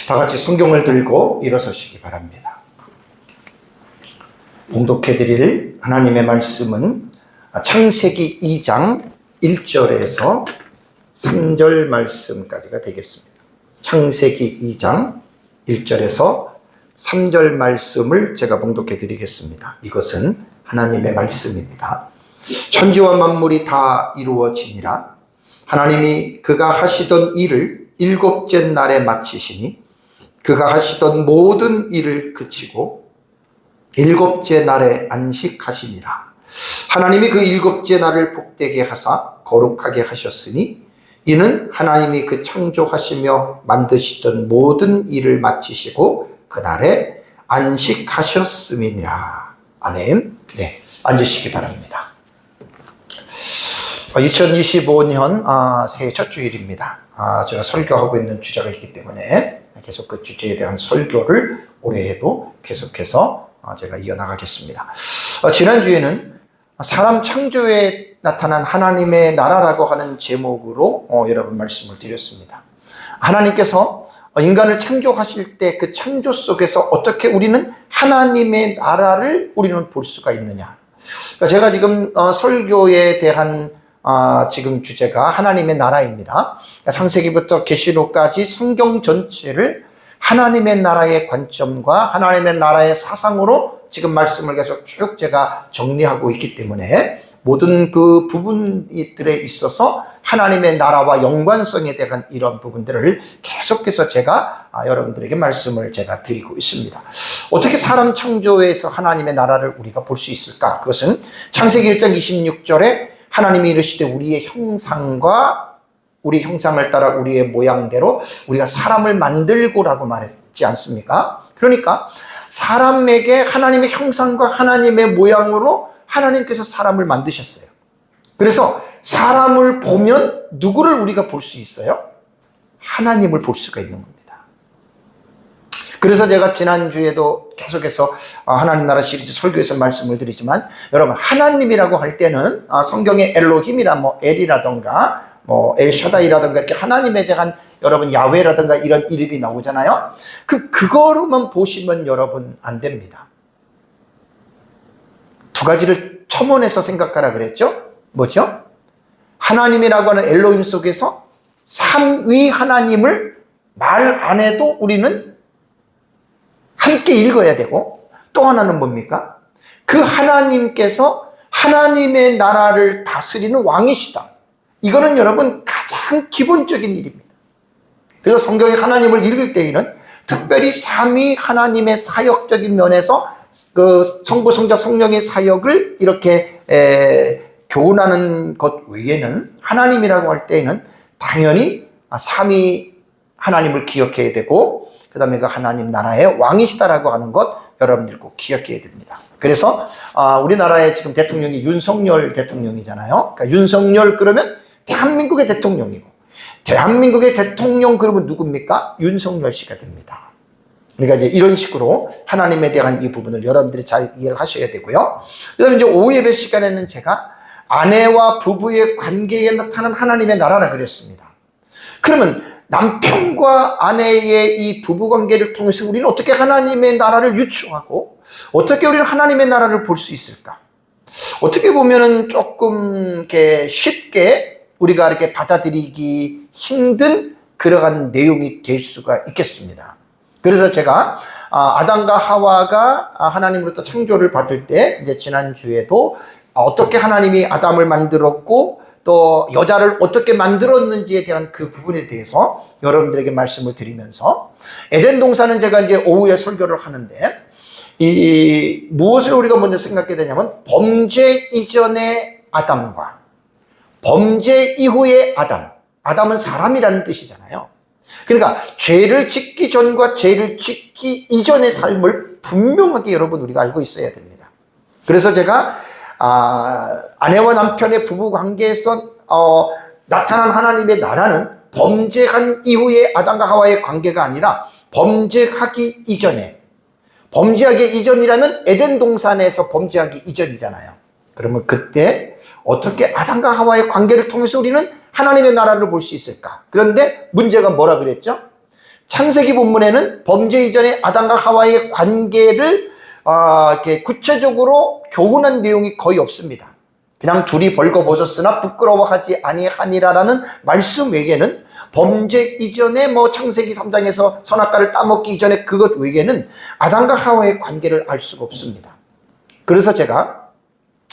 다 같이 성경을 들고 일어서시기 바랍니다. 봉독해 드릴 하나님의 말씀은 창세기 2장 1절에서 3절 말씀까지가 되겠습니다. 창세기 2장 1절에서 3절 말씀을 제가 봉독해 드리겠습니다. 이것은 하나님의 말씀입니다. 천지와 만물이 다 이루어지니라. 하나님이 그가 하시던 일을 일곱째 날에 마치시니 그가 하시던 모든 일을 그치고 일곱째 날에 안식하시니라. 하나님이 그 일곱째 날을 복되게 하사 거룩하게 하셨으니 이는 하나님이 그 창조하시며 만드시던 모든 일을 마치시고 그날에 안식하셨음이니라. 아멘. 네, 앉으시기 바랍니다. 2025년 새해 첫 주일입니다. 제가 설교하고 있는 주제가 있기 때문에 계속 그 주제에 대한 설교를 올해에도 계속해서 제가 이어나가겠습니다. 지난주에는 사람 창조에 나타난 하나님의 나라라고 하는 제목으로 여러분 말씀을 드렸습니다. 하나님께서 인간을 창조하실 때 그 창조 속에서 어떻게 우리는 하나님의 나라를 우리는 볼 수가 있느냐. 제가 지금 설교에 대한 지금 주제가 하나님의 나라입니다. 창세기부터 계시록까지 성경 전체를 하나님의 나라의 관점과 하나님의 나라의 사상으로 지금 말씀을 계속 쭉 제가 정리하고 있기 때문에 모든 그 부분들에 있어서 하나님의 나라와 연관성에 대한 이런 부분들을 계속해서 제가 여러분들에게 말씀을 제가 드리고 있습니다. 어떻게 사람 창조에서 하나님의 나라를 우리가 볼 수 있을까? 그것은 창세기 1장 26절에 하나님이 이르시되 우리의 형상과 우리 형상을 따라 우리의 모양대로 우리가 사람을 만들고라고 말했지 않습니까? 그러니까 사람에게 하나님의 형상과 하나님의 모양으로 하나님께서 사람을 만드셨어요. 그래서 사람을 보면 누구를 우리가 볼 수 있어요? 하나님을 볼 수가 있는 겁니다. 그래서 제가 지난주에도 계속해서 하나님 나라 시리즈 설교에서 말씀을 드리지만 여러분 하나님이라고 할 때는 성경에 엘로힘이라 엘이라던가 엘샤다이라던가 이렇게 하나님에 대한 여러분 야훼라던가 이런 이름이 나오잖아요. 그거로만 보시면 여러분 안 됩니다. 두 가지를 첨언해서 생각하라 그랬죠? 뭐죠? 하나님이라고 하는 엘로힘 속에서 삼위 하나님을 말 안 해도 우리는 함께 읽어야 되고, 또 하나는 뭡니까? 그 하나님께서 하나님의 나라를 다스리는 왕이시다. 이거는 여러분 가장 기본적인 일입니다. 그래서 성경에 하나님을 읽을 때에는 특별히 삼위 하나님의 사역적인 면에서 그 성부, 성자, 성령의 사역을 이렇게 교훈하는 것 외에는 하나님이라고 할 때에는 당연히 삼위 하나님을 기억해야 되고 그 다음에 그 하나님 나라의 왕이시다라고 하는 것 여러분들 꼭 기억해야 됩니다. 그래서 우리나라의 지금 대통령이 윤석열 대통령이잖아요. 그러니까 윤석열 그러면 대한민국의 대통령이고 대한민국의 대통령 그러면 누굽니까? 윤석열 씨가 됩니다. 그러니까 이제 이런 식으로 하나님에 대한 이 부분을 여러분들이 잘 이해를 하셔야 되고요. 그 다음에 이제 오후 예배 시간에는 제가 아내와 부부의 관계에 나타난 하나님의 나라라 그랬습니다. 그러면 남편과 아내의 이 부부관계를 통해서 우리는 어떻게 하나님의 나라를 유추하고 어떻게 우리는 하나님의 나라를 볼 수 있을까? 어떻게 보면은 조금 이렇게 쉽게 우리가 이렇게 받아들이기 힘든 그러한 내용이 될 수가 있겠습니다. 그래서 제가 아담과 하와가 하나님으로부터 창조를 받을 때 이제 지난주에도 어떻게 하나님이 아담을 만들었고 또 여자를 어떻게 만들었는지에 대한 그 부분에 대해서 여러분들에게 말씀을 드리면서 에덴 동산은 제가 이제 오후에 설교를 하는데 무엇을 우리가 먼저 생각해야 되냐면 범죄 이전의 아담과 범죄 이후의 아담. 아담은 사람이라는 뜻이잖아요. 그러니까 죄를 짓기 전과 죄를 짓기 이전의 삶을 분명하게 여러분 우리가 알고 있어야 됩니다. 그래서 제가 아내와 남편의 부부 관계에서 나타난 하나님의 나라는 범죄한 이후의 아담과 하와의 관계가 아니라 범죄하기 이전에, 범죄하기 이전이라면 에덴 동산에서 범죄하기 이전이잖아요. 그러면 그때 어떻게 아담과 하와의 관계를 통해서 우리는 하나님의 나라를 볼 수 있을까? 그런데 문제가 뭐라 그랬죠? 창세기 본문에는 범죄 이전에 아담과 하와의 관계를 이렇게 구체적으로 교훈한 내용이 거의 없습니다. 그냥 둘이 벌거벗었으나 부끄러워하지 아니하니라라는 말씀 외에는 범죄 이전에 창세기 3장에서 선악과를 따먹기 이전에 그것 외에는 아담과 하와의 관계를 알 수가 없습니다. 그래서 제가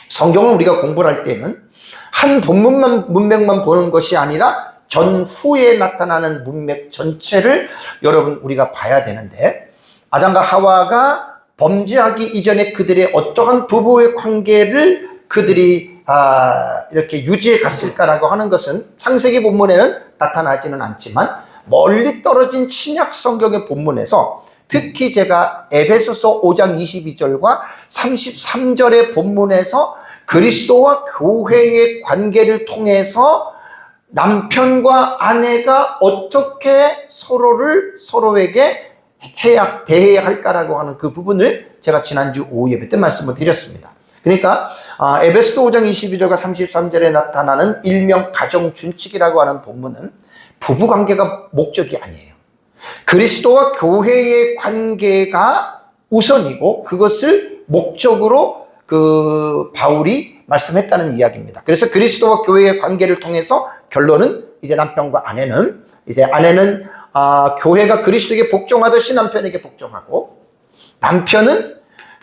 성경을 우리가 공부를 할 때는 한 문맥만 보는 것이 아니라 전후에 나타나는 문맥 전체를 여러분 우리가 봐야 되는데, 아담과 하와가 범죄하기 이전에 그들의 어떠한 부부의 관계를 그들이 이렇게 유지해 갔을까라고 하는 것은 창세기 본문에는 나타나지는 않지만 멀리 떨어진 신약 성경의 본문에서, 특히 제가 에베소서 5장 22절과 33절의 본문에서 그리스도와 교회의 관계를 통해서 남편과 아내가 어떻게 서로에게 대해야 할까라고 하는 그 부분을 제가 지난주 오후 예배 때 말씀을 드렸습니다. 그러니까 에베소서 5장 22절과 33절에 나타나는 일명 가정준칙이라고 하는 본문은 부부관계가 목적이 아니에요. 그리스도와 교회의 관계가 우선이고 그것을 목적으로 바울이 말씀했다는 이야기입니다. 그래서 그리스도와 교회의 관계를 통해서 결론은 이제 남편과 아내는 교회가 그리스도에게 복종하듯이 남편에게 복종하고, 남편은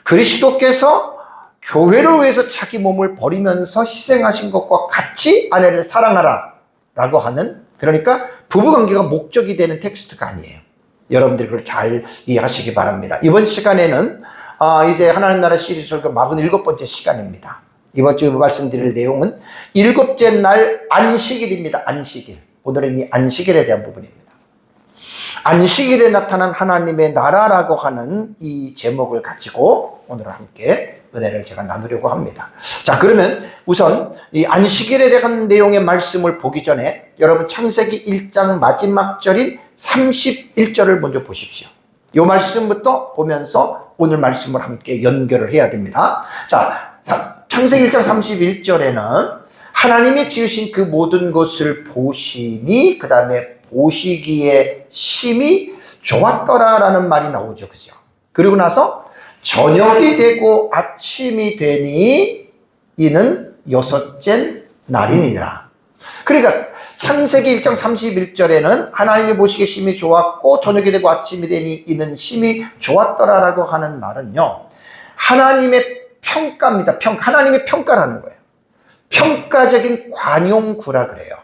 그리스도께서 교회를 위해서 자기 몸을 버리면서 희생하신 것과 같이 아내를 사랑하라 라고 하는, 그러니까 부부관계가 목적이 되는 텍스트가 아니에요. 여러분들이 그걸 잘 이해하시기 바랍니다. 이번 시간에는 이제 하나님 나라 시리즈 설교 47번째 시간입니다. 이번 주 말씀드릴 내용은 7째 날 안식일입니다. 안식일. 오늘은 이 안식일에 대한 부분입니다. 안식일에 나타난 하나님의 나라라고 하는 이 제목을 가지고 오늘 함께 은혜를 제가 나누려고 합니다. 자, 그러면 우선 이 안식일에 대한 내용의 말씀을 보기 전에 여러분 창세기 1장 마지막 절인 31절을 먼저 보십시오. 이 말씀부터 보면서 오늘 말씀을 함께 연결을 해야 됩니다. 자, 창세기 1장 31절에는 하나님이 지으신 그 모든 것을 보시니, 그 다음에 보시기에 심히 좋았더라라는 말이 나오죠. 그죠? 그리고 나서 저녁이 되고 아침이 되니 이는 6째 날이니라. 그러니까 창세기 1장 31절에는 하나님이 보시기에 심히 좋았고 저녁이 되고 아침이 되니 이는 심히 좋았더라라고 하는 말은요, 하나님의 평가입니다. 하나님의 평가라는 거예요. 평가적인 관용구라 그래요.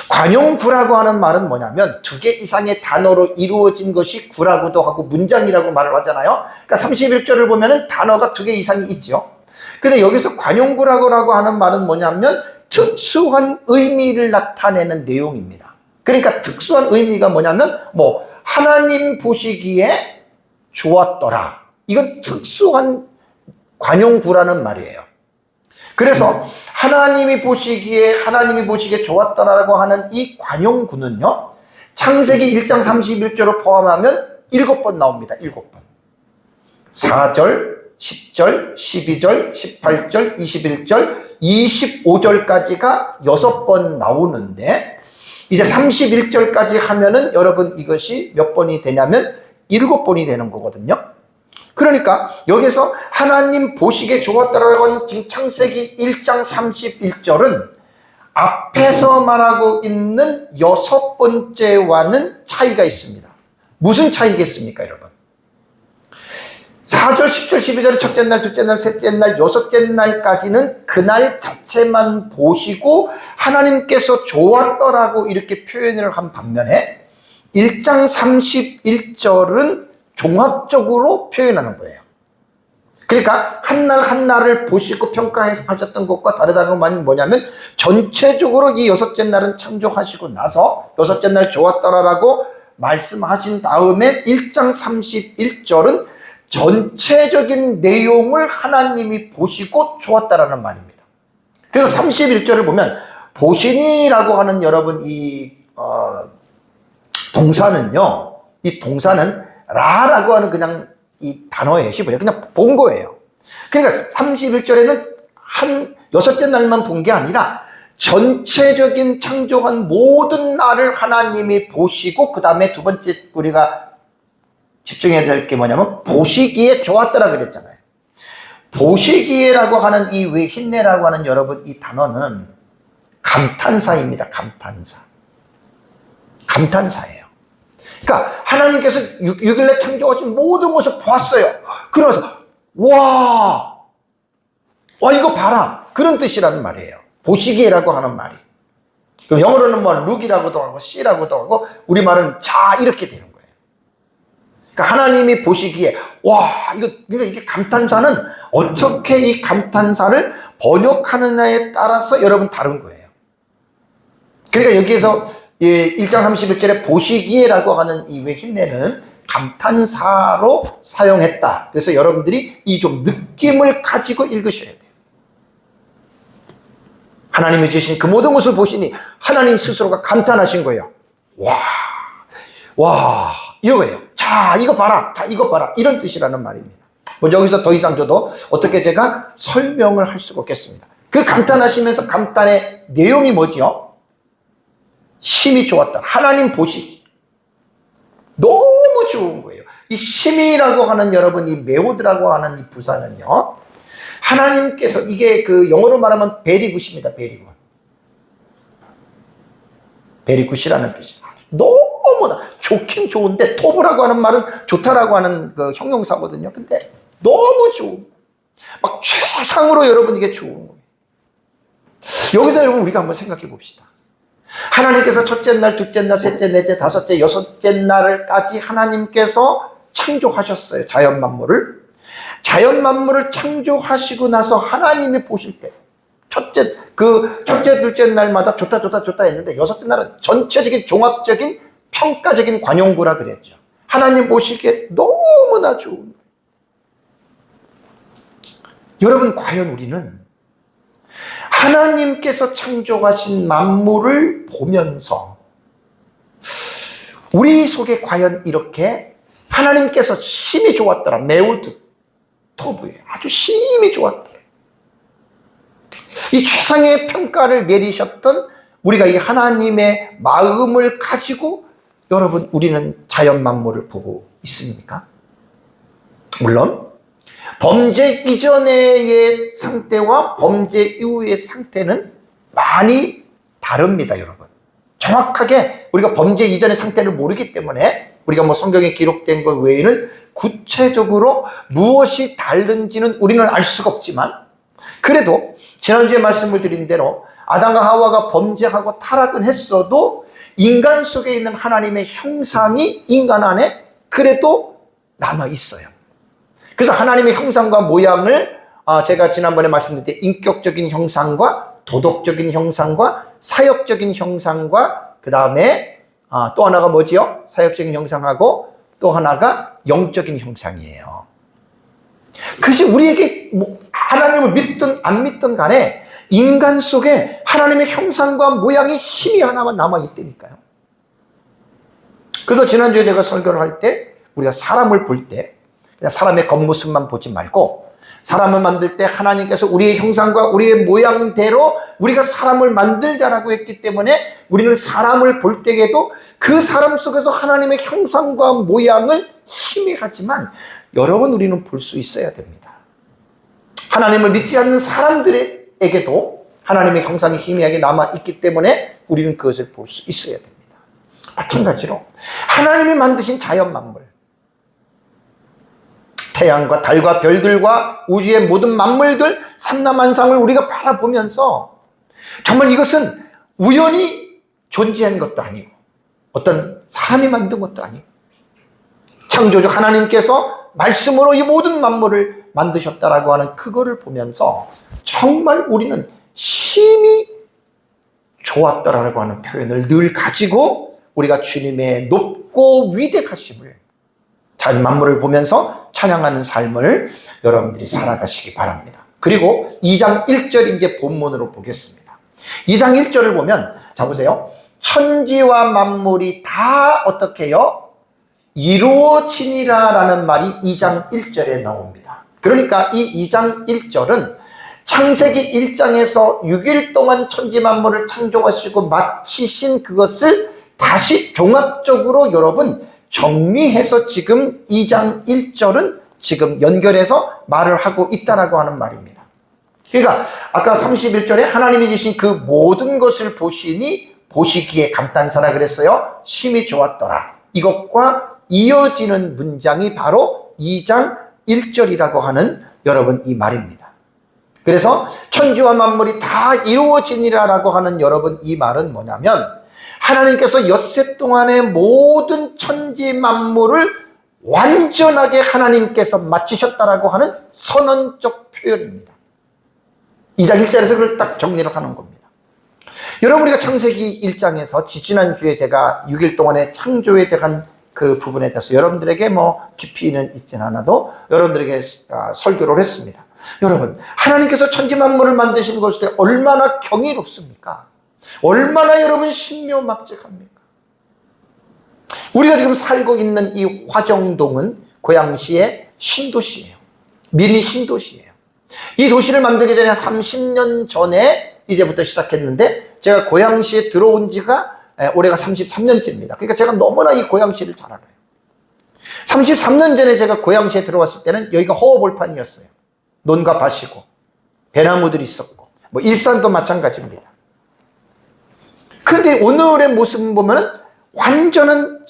관용구라고 하는 말은 뭐냐면 2개 이상의 단어로 이루어진 것이 구라고도 하고 문장이라고 말을 하잖아요. 그러니까 31절을 보면은 단어가 2개 이상이 있죠. 근데 여기서 관용구라고 하는 말은 뭐냐면 특수한 의미를 나타내는 내용입니다. 그러니까 특수한 의미가 뭐냐면 하나님 보시기에 좋았더라. 이건 특수한 관용구라는 말이에요. 그래서 하나님이 보시기에 좋았더라라고 하는 이 관용구는요, 창세기 1장 31절을 포함하면 7번 나옵니다. 7번. 4절, 10절, 12절, 18절, 21절, 25절까지가 6번 나오는데, 이제 31절까지 하면은 여러분 이것이 몇 번이 되냐면 7번이 되는 거거든요. 그러니까 여기서 하나님 보시기에 좋았다라고 하는 지금 창세기 1장 31절은 앞에서 말하고 있는 6번째와는 차이가 있습니다. 무슨 차이겠습니까, 여러분? 4절, 10절, 12절, 첫째 날, 둘째 날, 셋째 날, 6째 날까지는 그날 자체만 보시고 하나님께서 좋았더라고 이렇게 표현을 한 반면에 1장 31절은 종합적으로 표현하는 거예요. 그러니까 한 날 한 날을 보시고 평가하셨던 것과 다르다는 건 뭐냐면 전체적으로 이 6째 날은 창조하시고 나서 6째 날 좋았더라라고 말씀하신 다음에 1장 31절은 전체적인 내용을 하나님이 보시고 좋았다라는 말입니다. 그래서 31절을 보면 보시니라고 하는 여러분 이 동사는요, 이 동사는 라라고 하는 그냥 이 단어예요. 그냥 본 거예요. 그러니까 31절에는 한 6째 날만 본 게 아니라 전체적인 창조한 모든 날을 하나님이 보시고 그 다음에 두 번째 우리가 집중해야 될 게 뭐냐면 보시기에 좋았더라 그랬잖아요. 보시기에라고 하는 이 휘힌네라고 하는 여러분 이 단어는 감탄사입니다. 감탄사예요. 그러니까 하나님께서 6일에 창조하신 모든 것을 보았어요. 그러면서 와 이거 봐라 그런 뜻이라는 말이에요. 보시기에라고 하는 말이. 그럼 영어로는 뭐 look이라고도 하고 see라고도 하고 우리말은 자 이렇게 되는 거예요. 그러니까 하나님이 보시기에 이게 감탄사는 어떻게 이 감탄사를 번역하느냐에 따라서 여러분 다른 거예요. 그러니까 여기에서 1장 31절에 보시기에라고 하는 이 휘힌네는 감탄사로 사용했다. 그래서 여러분들이 이 좀 느낌을 가지고 읽으셔야 돼요. 하나님이 주신 그 모든 것을 보시니 하나님 스스로가 감탄하신 거예요. 와 이거예요. 자 이거 봐라 이런 뜻이라는 말입니다. 뭐 여기서 더 이상 저도 어떻게 제가 설명을 할 수가 없겠습니다. 그 감탄하시면서 감탄의 내용이 뭐죠? 심히 좋았다. 하나님 보시기 너무 좋은 거예요. 이 심히라고 하는 여러분 이 매우드라고 하는 이 부사는요, 하나님께서 이게 그 영어로 말하면 베리굿입니다. 베리굿이라는 뜻이에요. 너무나 좋긴 좋은데 토브라고 하는 말은 좋다라고 하는 그 형용사거든요. 근데 너무 좋은, 막 최상으로 여러분 이게 좋은 거예요. 여기서 여러분 우리가 한번 생각해 봅시다. 하나님께서 첫째 날, 둘째 날, 셋째, 넷째, 다섯째, 여섯째 날까지 하나님께서 창조하셨어요. 자연 만물을 창조하시고 나서 하나님이 보실 때 첫째, 둘째 날마다 좋다 했는데 여섯째 날은 전체적인 종합적인 평가적인 관용구라 그랬죠. 하나님 보시기에 너무나 좋은. 여러분 과연 우리는 하나님께서 창조하신 만물을 보면서 우리 속에 과연 이렇게 하나님께서 심히 좋았더라, 매우드 토브에 아주 심히 좋았더라, 이 최상의 평가를 내리셨던 우리가 이 하나님의 마음을 가지고 여러분 우리는 자연 만물을 보고 있습니까? 물론 범죄 이전의 상태와 범죄 이후의 상태는 많이 다릅니다. 여러분 정확하게 우리가 범죄 이전의 상태를 모르기 때문에 우리가 뭐 성경에 기록된 것 외에는 구체적으로 무엇이 다른지는 우리는 알 수가 없지만, 그래도 지난주에 말씀을 드린 대로 아담과 하와가 범죄하고 타락은 했어도 인간 속에 있는 하나님의 형상이 인간 안에 그래도 남아 있어요. 그래서 하나님의 형상과 모양을 제가 지난번에 말씀드린 때 인격적인 형상과 도덕적인 형상과 사역적인 형상과 그 다음에 또 하나가 뭐지요? 사역적인 형상하고 또 하나가 영적인 형상이에요. 그것이 우리에게 뭐 하나님을 믿든 안 믿든 간에 인간 속에 하나님의 형상과 모양이 힘이 하나만 남아있다니까요. 그래서 지난주에 제가 설교를 할 때 우리가 사람을 볼 때 그냥 사람의 겉모습만 보지 말고 사람을 만들 때 하나님께서 우리의 형상과 우리의 모양대로 우리가 사람을 만들자라고 했기 때문에 우리는 사람을 볼 때에도 그 사람 속에서 하나님의 형상과 모양을 희미하지만 여러분 우리는 볼 수 있어야 됩니다. 하나님을 믿지 않는 사람들에게도 하나님의 형상이 희미하게 남아있기 때문에 우리는 그것을 볼 수 있어야 됩니다. 마찬가지로 하나님이 만드신 자연 만물, 태양과 달과 별들과 우주의 모든 만물들, 삼라만상을 우리가 바라보면서 정말 이것은 우연히 존재한 것도 아니고 어떤 사람이 만든 것도 아니고 창조주 하나님께서 말씀으로 이 모든 만물을 만드셨다라고 하는 그거를 보면서 정말 우리는 심히 좋았다라고 하는 표현을 늘 가지고 우리가 주님의 높고 위대하심을 자연 만물을 보면서 찬양하는 삶을 여러분들이 살아가시기 바랍니다. 그리고 2장 1절 이제 본문으로 보겠습니다. 2장 1절을 보면 자 보세요. 천지와 만물이 다 어떻게 해요? 이루어지니라 라는 말이 2장 1절에 나옵니다. 그러니까 이 2장 1절은 창세기 1장에서 6일 동안 천지 만물을 창조하시고 마치신 그것을 다시 종합적으로 여러분 정리해서 지금 2장 1절은 지금 연결해서 말을 하고 있다라고 하는 말입니다. 그러니까 아까 31절에 하나님이 주신 그 모든 것을 보시니 보시기에 감탄사라 그랬어요. 심히 좋았더라. 이것과 이어지는 문장이 바로 2장 1절이라고 하는 여러분 이 말입니다. 그래서 천지와 만물이 다 이루어지니라라고 하는 여러분 이 말은 뭐냐면 하나님께서 엿새 동안의 모든 천지 만물을 완전하게 하나님께서 마치셨다라고 하는 선언적 표현입니다. 2장 1절에서 그걸 딱 정리를 하는 겁니다. 여러분 우리가 창세기 1장에서 지지난주에 제가 6일 동안의 창조에 대한 그 부분에 대해서 여러분들에게 뭐 깊이는 있진 않아도 여러분들에게 설교를 했습니다. 여러분 하나님께서 천지 만물을 만드신 것에 얼마나 경이롭습니까? 얼마나 여러분 신묘막측합니까? 우리가 지금 살고 있는 이 화정동은 고양시의 신도시예요. 미니 신도시예요. 이 도시를 만들기 전에 한 30년 전에 이제부터 시작했는데 제가 고양시에 들어온 지가 올해가 33년째입니다. 그러니까 제가 너무나 이 고양시를 잘 알아요. 33년 전에 제가 고양시에 들어왔을 때는 여기가 허허벌판이었어요. 논과 밭이고 배나무들이 있었고 뭐 일산도 마찬가지입니다. 그런데 오늘의 모습을 보면은 완전한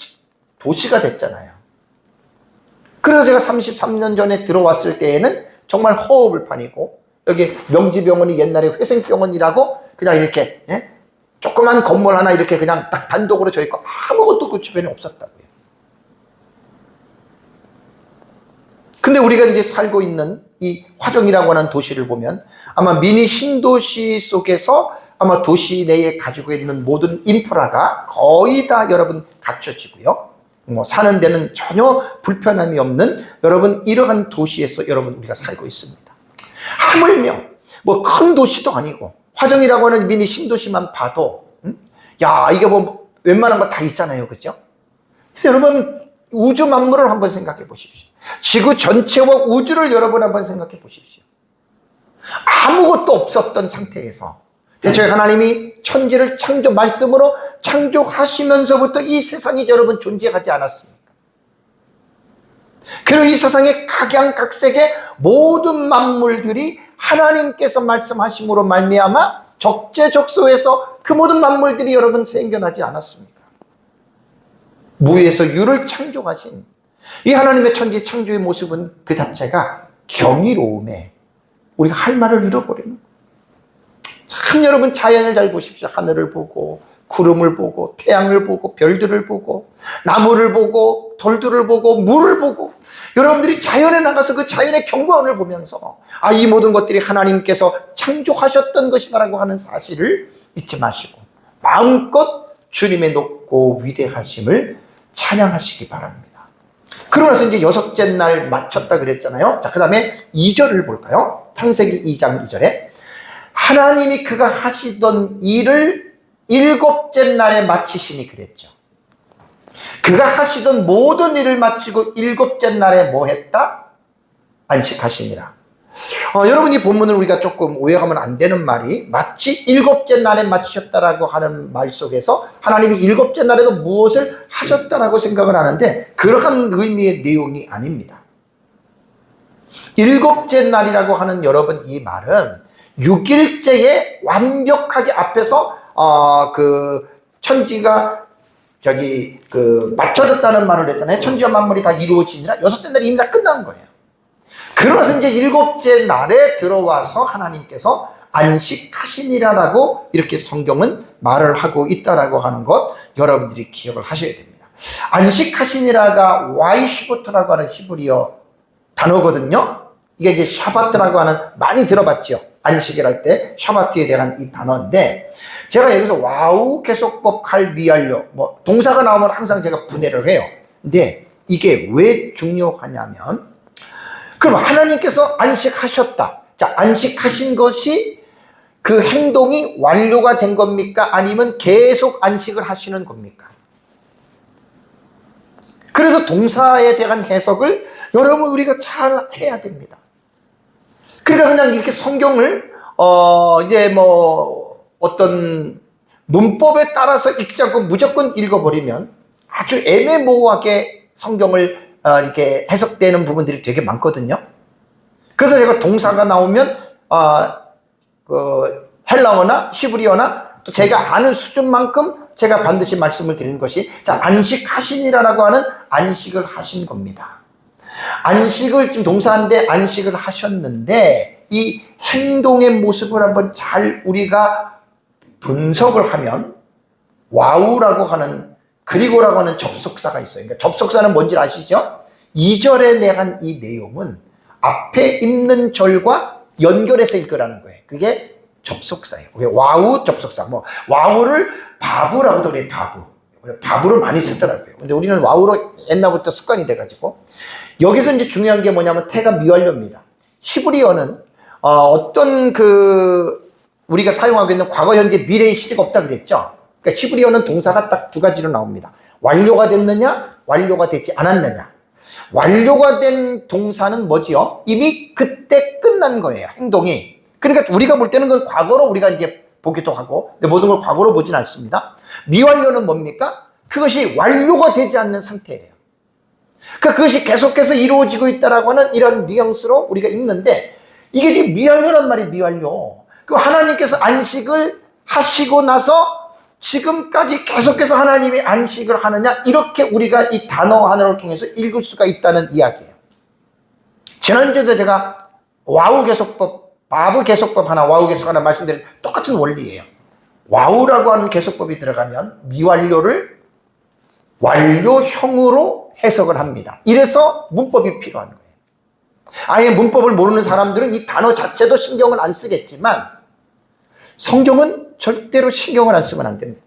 도시가 됐잖아요. 그래서 제가 33년 전에 들어왔을 때에는 정말 허허벌판이고 여기 명지병원이 옛날에 회생병원이라고 그냥 이렇게 조그만 건물 하나 이렇게 그냥 딱 단독으로 져 있고 아무것도 그 주변에 없었다고요. 근데 우리가 이제 살고 있는 이 화정이라고 하는 도시를 보면 아마 미니 신도시 속에서 아마 도시 내에 가지고 있는 모든 인프라가 거의 다 여러분 갖춰지고요. 뭐 사는 데는 전혀 불편함이 없는 여러분 이러한 도시에서 여러분 우리가 살고 있습니다. 하물며 뭐 큰 도시도 아니고 화정이라고 하는 미니 신도시만 봐도 야 이게 뭐 웬만한 거 다 있잖아요. 그죠? 그래서 여러분 우주 만물을 한번 생각해 보십시오. 지구 전체와 우주를 여러분 한번 생각해 보십시오. 아무것도 없었던 상태에서 대체 하나님이 천지를 창조 말씀으로 창조하시면서부터 이 세상이 여러분 존재하지 않았습니까? 그리고 이 세상의 각양각색의 모든 만물들이 하나님께서 말씀하심으로 말미암아 적재적소에서 그 모든 만물들이 여러분 생겨나지 않았습니까? 무에서 유를 창조하신 이 하나님의 천지 창조의 모습은 그 자체가 경이로움에 우리가 할 말을 잃어버리는 참 여러분 자연을 잘 보십시오. 하늘을 보고 구름을 보고 태양을 보고 별들을 보고 나무를 보고 돌들을 보고 물을 보고 여러분들이 자연에 나가서 그 자연의 경관을 보면서 아, 이 모든 것들이 하나님께서 창조하셨던 것이다라고 하는 사실을 잊지 마시고 마음껏 주님의 높고 위대하심을 찬양하시기 바랍니다. 그러고 나서 이제 6째 날 마쳤다 그랬잖아요. 자, 그 다음에 2절을 볼까요? 창세기 2장 2절에 하나님이 그가 하시던 일을 7째 날에 마치시니 그랬죠. 그가 하시던 모든 일을 마치고 7째 날에 뭐 했다? 안식하시니라. 여러분 이 본문을 우리가 조금 오해하면 안 되는 말이 마치 7째 날에 마치셨다라고 하는 말 속에서 하나님이 7째 날에도 무엇을 하셨다라고 생각을 하는데 그러한 의미의 내용이 아닙니다. 7째 날이라고 하는 여러분 이 말은 6일째에 완벽하게 앞에서 그 천지가 저기 그 맞춰졌다는 말을 했잖아요. 천지와 만물이 다 이루어지니라 6째 날이 이미 다 끝난 거예요. 그러면서 이제 7째 날에 들어와서 하나님께서 안식하시니라라고 이렇게 성경은 말을 하고 있다라고 하는 것 여러분들이 기억을 하셔야 됩니다. 안식하시니라가 와이시보트라고 하는 히브리어 단어거든요. 이게 이제 샤바트라고 하는 많이 들어봤죠. 안식일 할 때 샤바트에 대한 이 단어인데 제가 여기서 와우 계속법 칼 미알려 뭐 동사가 나오면 항상 제가 분해를 해요. 근데 이게 왜 중요하냐면 그럼 하나님께서 안식하셨다. 자, 안식하신 것이 그 행동이 완료가 된 겁니까? 아니면 계속 안식을 하시는 겁니까? 그래서 동사에 대한 해석을 여러분 우리가 잘 해야 됩니다. 그러니까 그냥 이렇게 성경을 이제 뭐 어떤 문법에 따라서 읽지 않고 무조건 읽어버리면 아주 애매모호하게 성경을 이렇게 해석되는 부분들이 되게 많거든요. 그래서 제가 동사가 나오면 그 헬라어나 히브리어나 또 제가 아는 수준만큼 제가 반드시 말씀을 드리는 것이, 자, 안식하시니라라고 하는 안식을 하신 겁니다. 안식을 지금 동사인데 안식을 하셨는데 이 행동의 모습을 한번 잘 우리가 분석을 하면 와우라고 하는, 그리고라고 하는 접속사가 있어요. 그러니까 접속사는 뭔지 아시죠? 2절에 내한 이 내용은 앞에 있는 절과 연결해서 읽으라는 거예요. 그게 접속사예요. 와우 접속사. 뭐 와우를 바브라고도 그래요. 바브를 많이 쓰더라고요. 근데 우리는 와우로 옛날부터 습관이 돼가지고, 여기서 이제 중요한 게 뭐냐면 태가 미완료입니다. 히브리어는 어떤 우리가 사용하고 있는 과거, 현재, 미래의 시제가 없다 그랬죠. 그러니까 히브리어는 동사가 딱 두 가지로 나옵니다. 완료가 됐느냐, 완료가 되지 않았느냐. 완료가 된 동사는 뭐지요? 이미 그때 끝난 거예요, 행동이. 그러니까 우리가 볼 때는 그 과거로 우리가 이제 보기도 하고, 근데 모든 걸 과거로 보진 않습니다. 미완료는 뭡니까? 그것이 완료가 되지 않는 상태예요. 그러니까 그것이 계속해서 이루어지고 있다라고 하는 이런 뉘앙스로 우리가 읽는데, 이게 지금 미완료란 말이 미완료. 그 하나님께서 안식을 하시고 나서 지금까지 계속해서 하나님이 안식을 하느냐, 이렇게 우리가 이 단어 하나를 통해서 읽을 수가 있다는 이야기예요. 지난주에 제가 와우 개속법, 바브 개속법 하나, 와우 개속 하나 말씀드린 똑같은 원리예요. 와우라고 하는 개속법이 들어가면 미완료를 완료형으로 해석을 합니다. 이래서 문법이 필요한 거예요. 아예 문법을 모르는 사람들은 이 단어 자체도 신경을 안 쓰겠지만 성경은 절대로 신경을 안 쓰면 안 됩니다.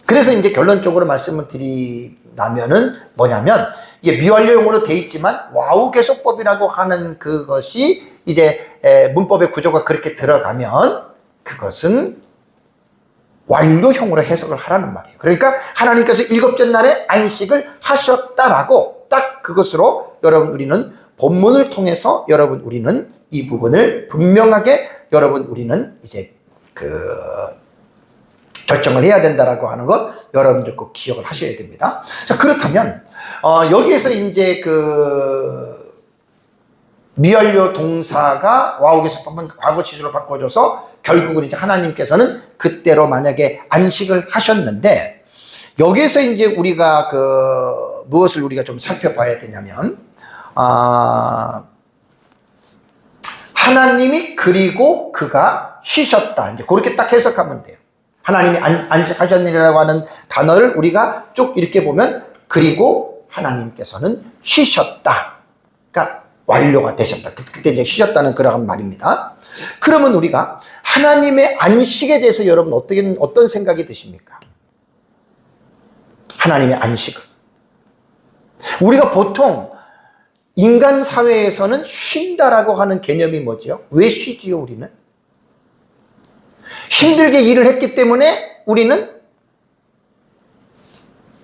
그래서 이제 결론적으로 말씀을 드리자면은 뭐냐면, 이게 미완료용으로 돼 있지만 와우 개속법이라고 하는 그것이 이제 문법의 구조가 그렇게 들어가면 그것은 완료형으로 해석을 하라는 말이에요. 그러니까 하나님께서 일곱째 날에 안식을 하셨다라고 딱 그것으로 여러분 우리는 본문을 통해서 여러분 우리는 이 부분을 분명하게 여러분 우리는 이제 결정을 해야 된다라고 하는 것 여러분들 꼭 기억을 하셔야 됩니다. 자, 그렇다면 여기에서 이제 미완료 동사가 와우 개속법은 과거 시제로 바꿔줘서 결국은 이제 하나님께서는 그때로 만약에 안식을 하셨는데, 여기에서 이제 우리가 무엇을 우리가 좀 살펴봐야 되냐면, 하나님이 그리고 그가 쉬셨다. 이제 그렇게 딱 해석하면 돼요. 하나님이 안식하셨느니라고 하는 단어를 우리가 쭉 이렇게 보면, 그리고 하나님께서는 쉬셨다. 그러니까 완료가 되셨다. 그때 이제 쉬셨다는 그런 말입니다. 그러면 우리가 하나님의 안식에 대해서 여러분 어떤 생각이 드십니까? 하나님의 안식을. 우리가 보통 인간 사회에서는 쉰다라고 하는 개념이 뭐죠? 왜 쉬지요, 우리는? 힘들게 일을 했기 때문에 우리는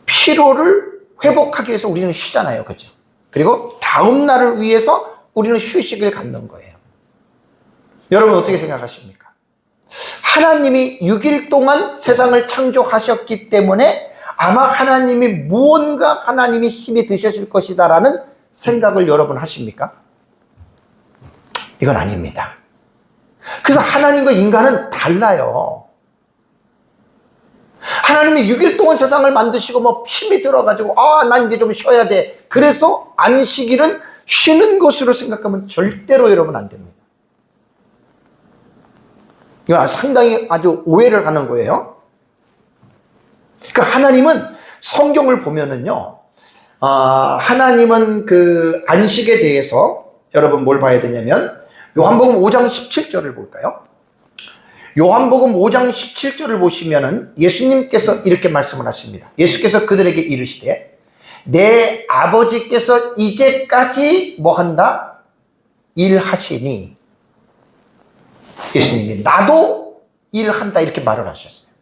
피로를 회복하기 위해서 우리는 쉬잖아요. 그죠? 그리고 다음 날을 위해서 우리는 휴식을 갖는 거예요. 여러분 어떻게 생각하십니까? 하나님이 6일 동안 세상을 창조하셨기 때문에 아마 하나님이 무언가 하나님이 힘이 드셨을 것이다라는 생각을 여러분 하십니까? 이건 아닙니다. 그래서 하나님과 인간은 달라요. 하나님이 6일 동안 세상을 만드시고 뭐 힘이 들어가지고 난 이제 좀 쉬어야 돼. 그래서 안식일은 쉬는 것으로 생각하면 절대로 여러분 안 됩니다. 이거 상당히 아주 오해를 하는 거예요. 그러니까 하나님은 성경을 보면은요, 하나님은 그 안식에 대해서 여러분 뭘 봐야 되냐면 요한복음 5장 17절을 볼까요? 요한복음 5장 17절을 보시면은 예수님께서 이렇게 말씀을 하십니다. 예수께서 그들에게 이르시되 내 아버지께서 이제까지 뭐 한다? 일하시니, 예수님이 나도 일한다 이렇게 말을 하셨어요.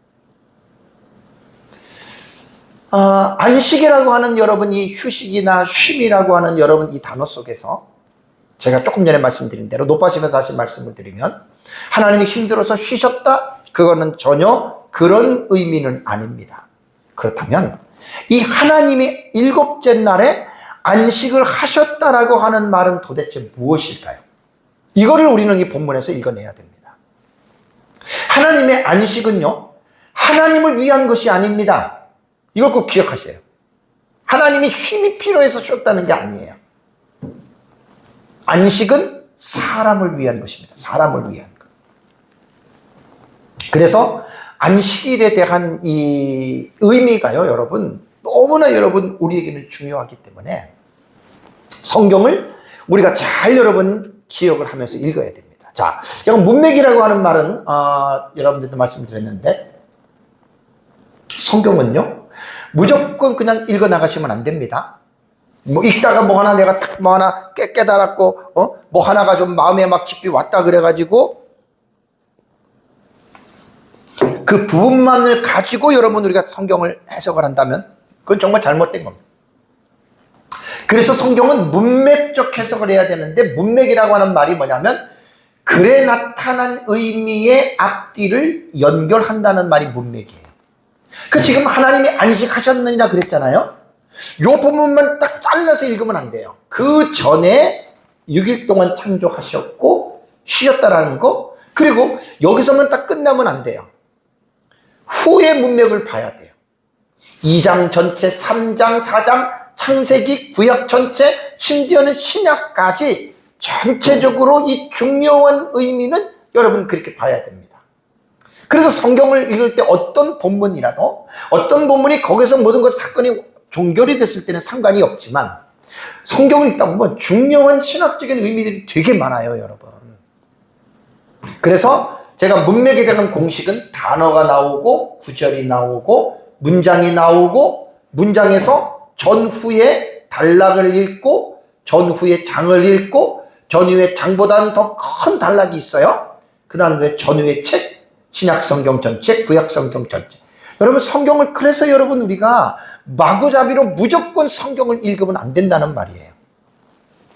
안식이라고 하는 여러분 이 휴식이나 쉼이라고 하는 여러분 이 단어 속에서 제가 조금 전에 말씀드린 대로 높아지면서 다시 말씀을 드리면 하나님이 힘들어서 쉬셨다? 그거는 전혀 그런 의미는 아닙니다. 그렇다면 이 하나님이 일곱째 날에 안식을 하셨다라고 하는 말은 도대체 무엇일까요? 이거를 우리는 이 본문에서 읽어내야 됩니다. 하나님의 안식은요, 하나님을 위한 것이 아닙니다. 이걸 꼭 기억하세요. 하나님이 쉼이 필요해서 쉬었다는 게 아니에요. 안식은 사람을 위한 것입니다. 사람을 위한 것. 그래서 안식일에 대한 이 의미가요, 여러분, 너무나 여러분 우리에게는 중요하기 때문에 성경을 우리가 잘 여러분 기억을 하면서 읽어야 됩니다. 자, 문맥이라고 하는 말은 여러분들도 말씀드렸는데 성경은요 무조건 그냥 읽어 나가시면 안 됩니다. 뭐 읽다가 뭐 하나 내가 딱 뭐 하나 깨달았고 뭐 하나가 좀 마음에 막 깊이 왔다 그래가지고 그 부분만을 가지고 여러분 우리가 성경을 해석을 한다면 그건 정말 잘못된 겁니다. 그래서 성경은 문맥적 해석을 해야 되는데 문맥이라고 하는 말이 뭐냐면 글에 나타난 의미의 앞뒤를 연결한다는 말이 문맥이에요. 그 지금 하나님이 안식하셨느니라 그랬잖아요. 요 부분만 딱 잘라서 읽으면 안 돼요. 그 전에 6일 동안 창조하셨고 쉬셨다라는 거, 그리고 여기서만 딱 끝나면 안 돼요. 후의 문맥을 봐야 돼요. 2장 전체, 3장, 4장, 창세기, 구약 전체, 심지어는 신약까지 전체적으로 이 중요한 의미는 여러분 그렇게 봐야 됩니다. 그래서 성경을 읽을 때 어떤 본문이라도 어떤 본문이 거기서 모든 것 사건이 종결이 됐을 때는 상관이 없지만 성경을 읽다 보면 중요한 신학적인 의미들이 되게 많아요, 여러분. 그래서 제가 문맥에 대한 공식은 단어가 나오고 구절이 나오고 문장이 나오고 문장에서 전후의 단락을 읽고 전후의 장을 읽고 전후의 장보다는 더 큰 단락이 있어요. 그 다음에 전후의 책, 신약성경 전체, 구약성경 전체. 여러분 성경을 그래서 여러분 우리가 마구잡이로 무조건 성경을 읽으면 안 된다는 말이에요.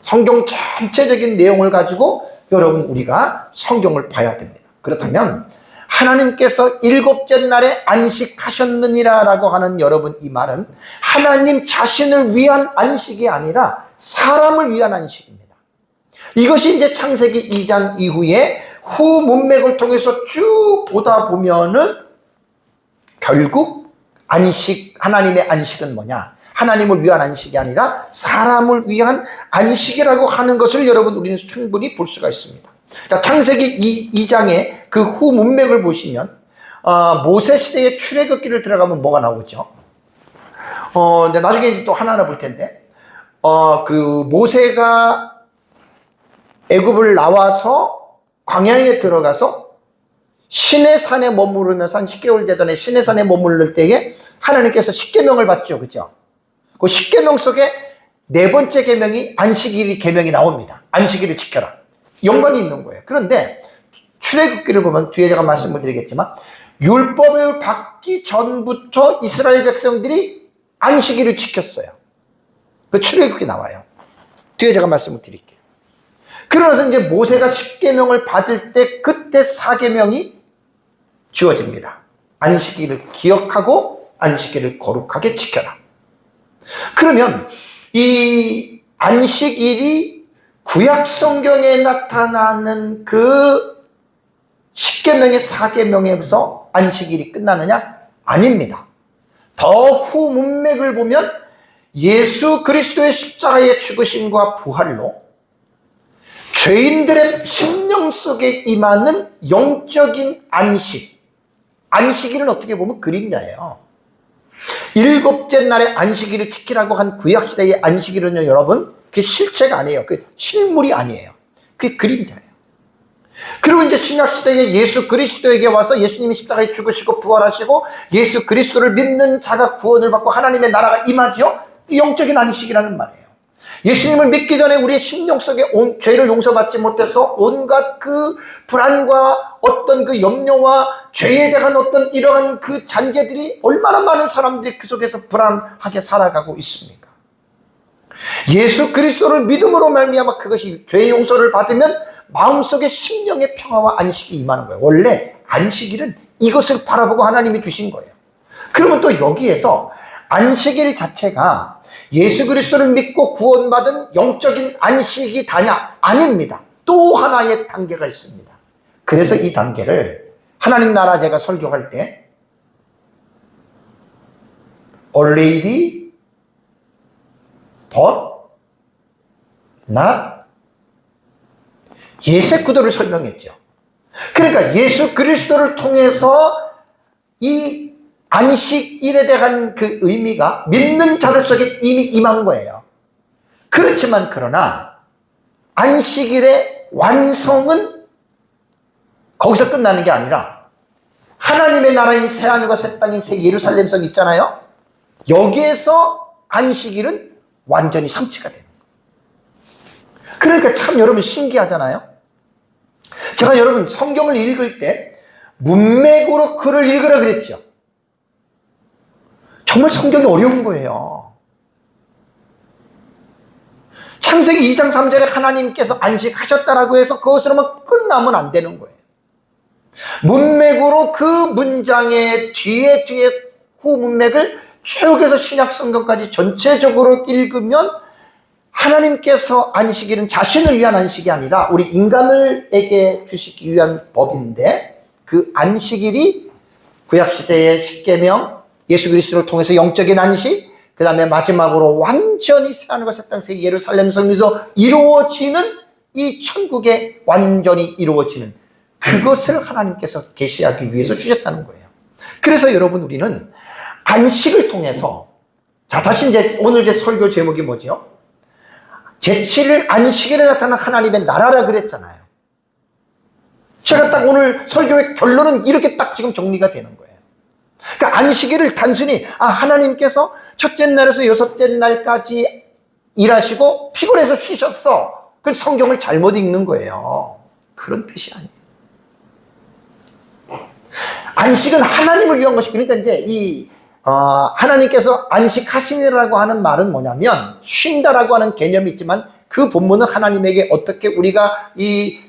성경 전체적인 내용을 가지고 여러분 우리가 성경을 봐야 됩니다. 그렇다면 하나님께서 일곱째 날에 안식하셨느니라 라고 하는 여러분 이 말은 하나님 자신을 위한 안식이 아니라 사람을 위한 안식입니다. 이것이 이제 창세기 2장 이후에 후 문맥을 통해서 쭉 보다 보면은 결국 안식, 하나님의 안식은 뭐냐? 하나님을 위한 안식이 아니라 사람을 위한 안식이라고 하는 것을 여러분 우리는 충분히 볼 수가 있습니다. 자, 창세기 2장의 그 후 문맥을 보시면 모세 시대의 출애굽기를 들어가면 뭐가 나오죠? 근데 나중에 또 하나하나 볼 텐데 그 모세가 애굽을 나와서 광야에 들어가서 시내산에 머무르면서 한 10개월 되던 시내산에 머무를 때에 하나님께서 십계명을 받죠, 그죠? 그 십계명 속에 네 번째 계명이 안식일 계명이 나옵니다. 안식일을 지켜라. 연관이 있는 거예요. 그런데 출애굽기를 보면 뒤에 제가 말씀을 드리겠지만 율법을 받기 전부터 이스라엘 백성들이 안식일을 지켰어요. 그 출애굽기 나와요. 뒤에 제가 말씀을 드릴게요. 그러면서 이제 모세가 십계명을 받을 때 그때 사계명이 주어집니다. 안식일을 기억하고 안식일을 거룩하게 지켜라. 그러면 이 안식일이 구약 성경에 나타나는 그 십계명의 사계명에서 안식일이 끝나느냐? 아닙니다. 더 후 문맥을 보면 예수 그리스도의 십자가의 죽으심과 부활로 죄인들의 심령 속에 임하는 영적인 안식. 안식일은 어떻게 보면 그림자예요. 일곱째 날에 안식일을 지키라고 한 구약시대의 안식일은요, 여러분, 그게 실체가 아니에요. 그 실물이 아니에요. 그게 그림자예요. 그리고 이제 신약시대에 예수 그리스도에게 와서 예수님이 십자가에 죽으시고 부활하시고 예수 그리스도를 믿는 자가 구원을 받고 하나님의 나라가 임하지요? 영적인 안식이라는 말이에요. 예수님을 믿기 전에 우리의 심령 속에 죄를 용서받지 못해서 온갖 그 불안과 어떤 그 염려와 죄에 대한 어떤 이러한 그 잔재들이 얼마나 많은 사람들이 그 속에서 불안하게 살아가고 있습니까? 예수 그리스도를 믿음으로 말미암아 그것이 죄 용서를 받으면 마음속에 심령의 평화와 안식이 임하는 거예요. 원래 안식일은 이것을 바라보고 하나님이 주신 거예요. 그러면 또 여기에서 안식일 자체가 예수 그리스도를 믿고 구원받은 영적인 안식이 다냐? 아닙니다. 또 하나의 단계가 있습니다. 그래서 이 단계를 하나님 나라 제가 설교할 때 already but not 예수의 구도를 설명했죠. 그러니까 예수 그리스도를 통해서 이 안식일에 대한 그 의미가 믿는 자들 속에 이미 임한 거예요. 그렇지만 그러나 안식일의 완성은 거기서 끝나는 게 아니라 하나님의 나라인 새하늘과 새 땅인 새 예루살렘 성 있잖아요. 여기에서 안식일은 완전히 성취가 됩니다. 그러니까 참 여러분 신기하잖아요. 제가 여러분 성경을 읽을 때 문맥으로 글을 읽으라 그랬죠. 정말 성경이 어려운 거예요. 창세기 2장 3절에 하나님께서 안식하셨다라고 해서 그것으로만 끝나면 안 되는 거예요. 문맥으로 그 문장의 뒤에 후 문맥을 최후에서 신약 성경까지 전체적으로 읽으면 하나님께서 안식일은 자신을 위한 안식이 아니라 우리 인간을에게 주시기 위한 법인데 그 안식일이 구약시대의 십계명, 예수 그리스도를 통해서 영적인 안식, 그 다음에 마지막으로 완전히 새하늘과 새 땅 새 예루살렘 성에서 이루어지는 이 천국에 완전히 이루어지는 그것을 하나님께서 계시하기 위해서 주셨다는 거예요. 그래서 여러분 우리는 안식을 통해서 자 다시 이제 오늘 제 설교 제목이 뭐죠? 제7일 안식일에 나타난 하나님의 나라라 그랬잖아요. 제가 딱 오늘 설교의 결론은 이렇게 딱 지금 정리가 되는 거예요. 그러니까 안식일을 단순히 하나님께서 첫째 날에서 여섯째 날까지 일하시고 피곤해서 쉬셨어. 그 성경을 잘못 읽는 거예요. 그런 뜻이 아니에요. 안식은 하나님을 위한 것이 그러니까 이제 하나님께서 안식하시니라고 하는 말은 뭐냐면 쉰다라고 하는 개념이 있지만 그 본문은 하나님에게 어떻게 우리가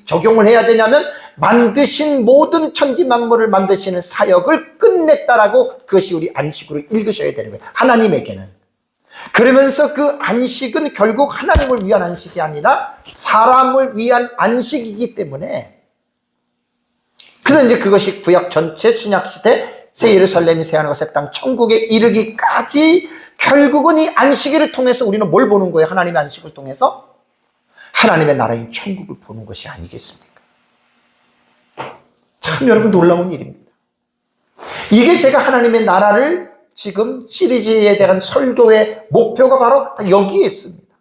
적용을 해야 되냐면 만드신 모든 천지 만물을 만드시는 사역을 끝냈다라고 그것이 우리 안식으로 읽으셔야 되는 거예요. 하나님에게는. 그러면서 그 안식은 결국 하나님을 위한 안식이 아니라 사람을 위한 안식이기 때문에 그래서 이제 그것이 구약 전체 신약 시대 새 예루살렘이 새하늘과 새 땅 천국에 이르기까지 결국은 이 안식일을 통해서 우리는 뭘 보는 거예요? 하나님의 안식을 통해서 하나님의 나라인 천국을 보는 것이 아니겠습니까? 참 여러분 놀라운 일입니다. 이게 제가 하나님의 나라를 지금 시리즈에 대한 설교의 목표가 바로 여기에 있습니다.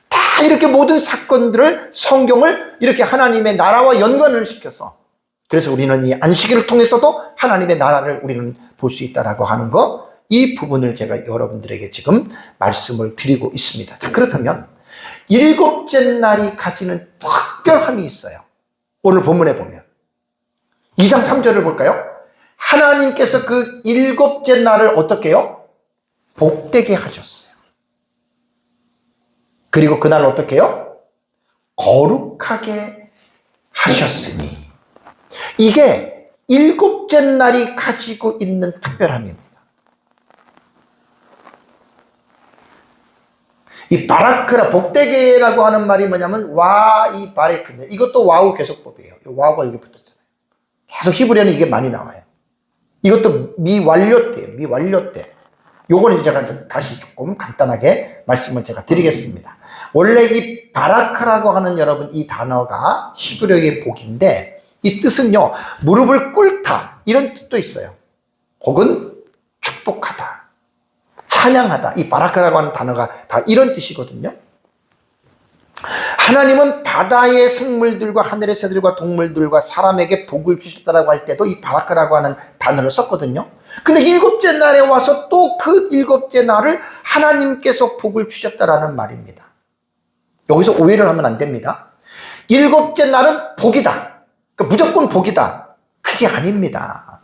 다 이렇게 모든 사건들을 성경을 이렇게 하나님의 나라와 연관을 시켜서 그래서 우리는 이 안식일을 통해서도 하나님의 나라를 우리는 볼 수 있다라고 하는 거, 이 부분을 제가 여러분들에게 지금 말씀을 드리고 있습니다. 자, 그렇다면 일곱째 날이 가지는 특별함이 있어요. 오늘 본문에 보면 2장 3절을 볼까요? 하나님께서 그 일곱째 날을 어떻게 해요? 복되게 하셨어요. 그리고 그날 어떻게 해요? 거룩하게 하셨으니 이게 일곱째 날이 가지고 있는 특별함입니다. 이 바라크라 복되게라고 하는 말이 뭐냐면 이 바레크입니다. 이것도 와우 계속법이에요. 와우가 여기 붙었잖아요. 계속 히브리어는 이게 많이 나와요. 이것도 미완료때예요. 미완료때. 요거는 제가 다시 조금 간단하게 말씀을 제가 드리겠습니다. 원래 이 바라크라고 하는 여러분 이 단어가 히브리어의 복인데 이 뜻은요, 무릎을 꿇다 이런 뜻도 있어요. 혹은 축복하다, 찬양하다. 이 바라크라고 하는 단어가 다 이런 뜻이거든요. 하나님은 바다의 생물들과 하늘의 새들과 동물들과 사람에게 복을 주셨다라고 할 때도 이 바라크라고 하는 단어를 썼거든요. 근데 일곱째 날에 와서 또 그 일곱째 날을 하나님께서 복을 주셨다라는 말입니다. 여기서 오해를 하면 안 됩니다. 일곱째 날은 복이다. 그러니까 무조건 복이다. 그게 아닙니다.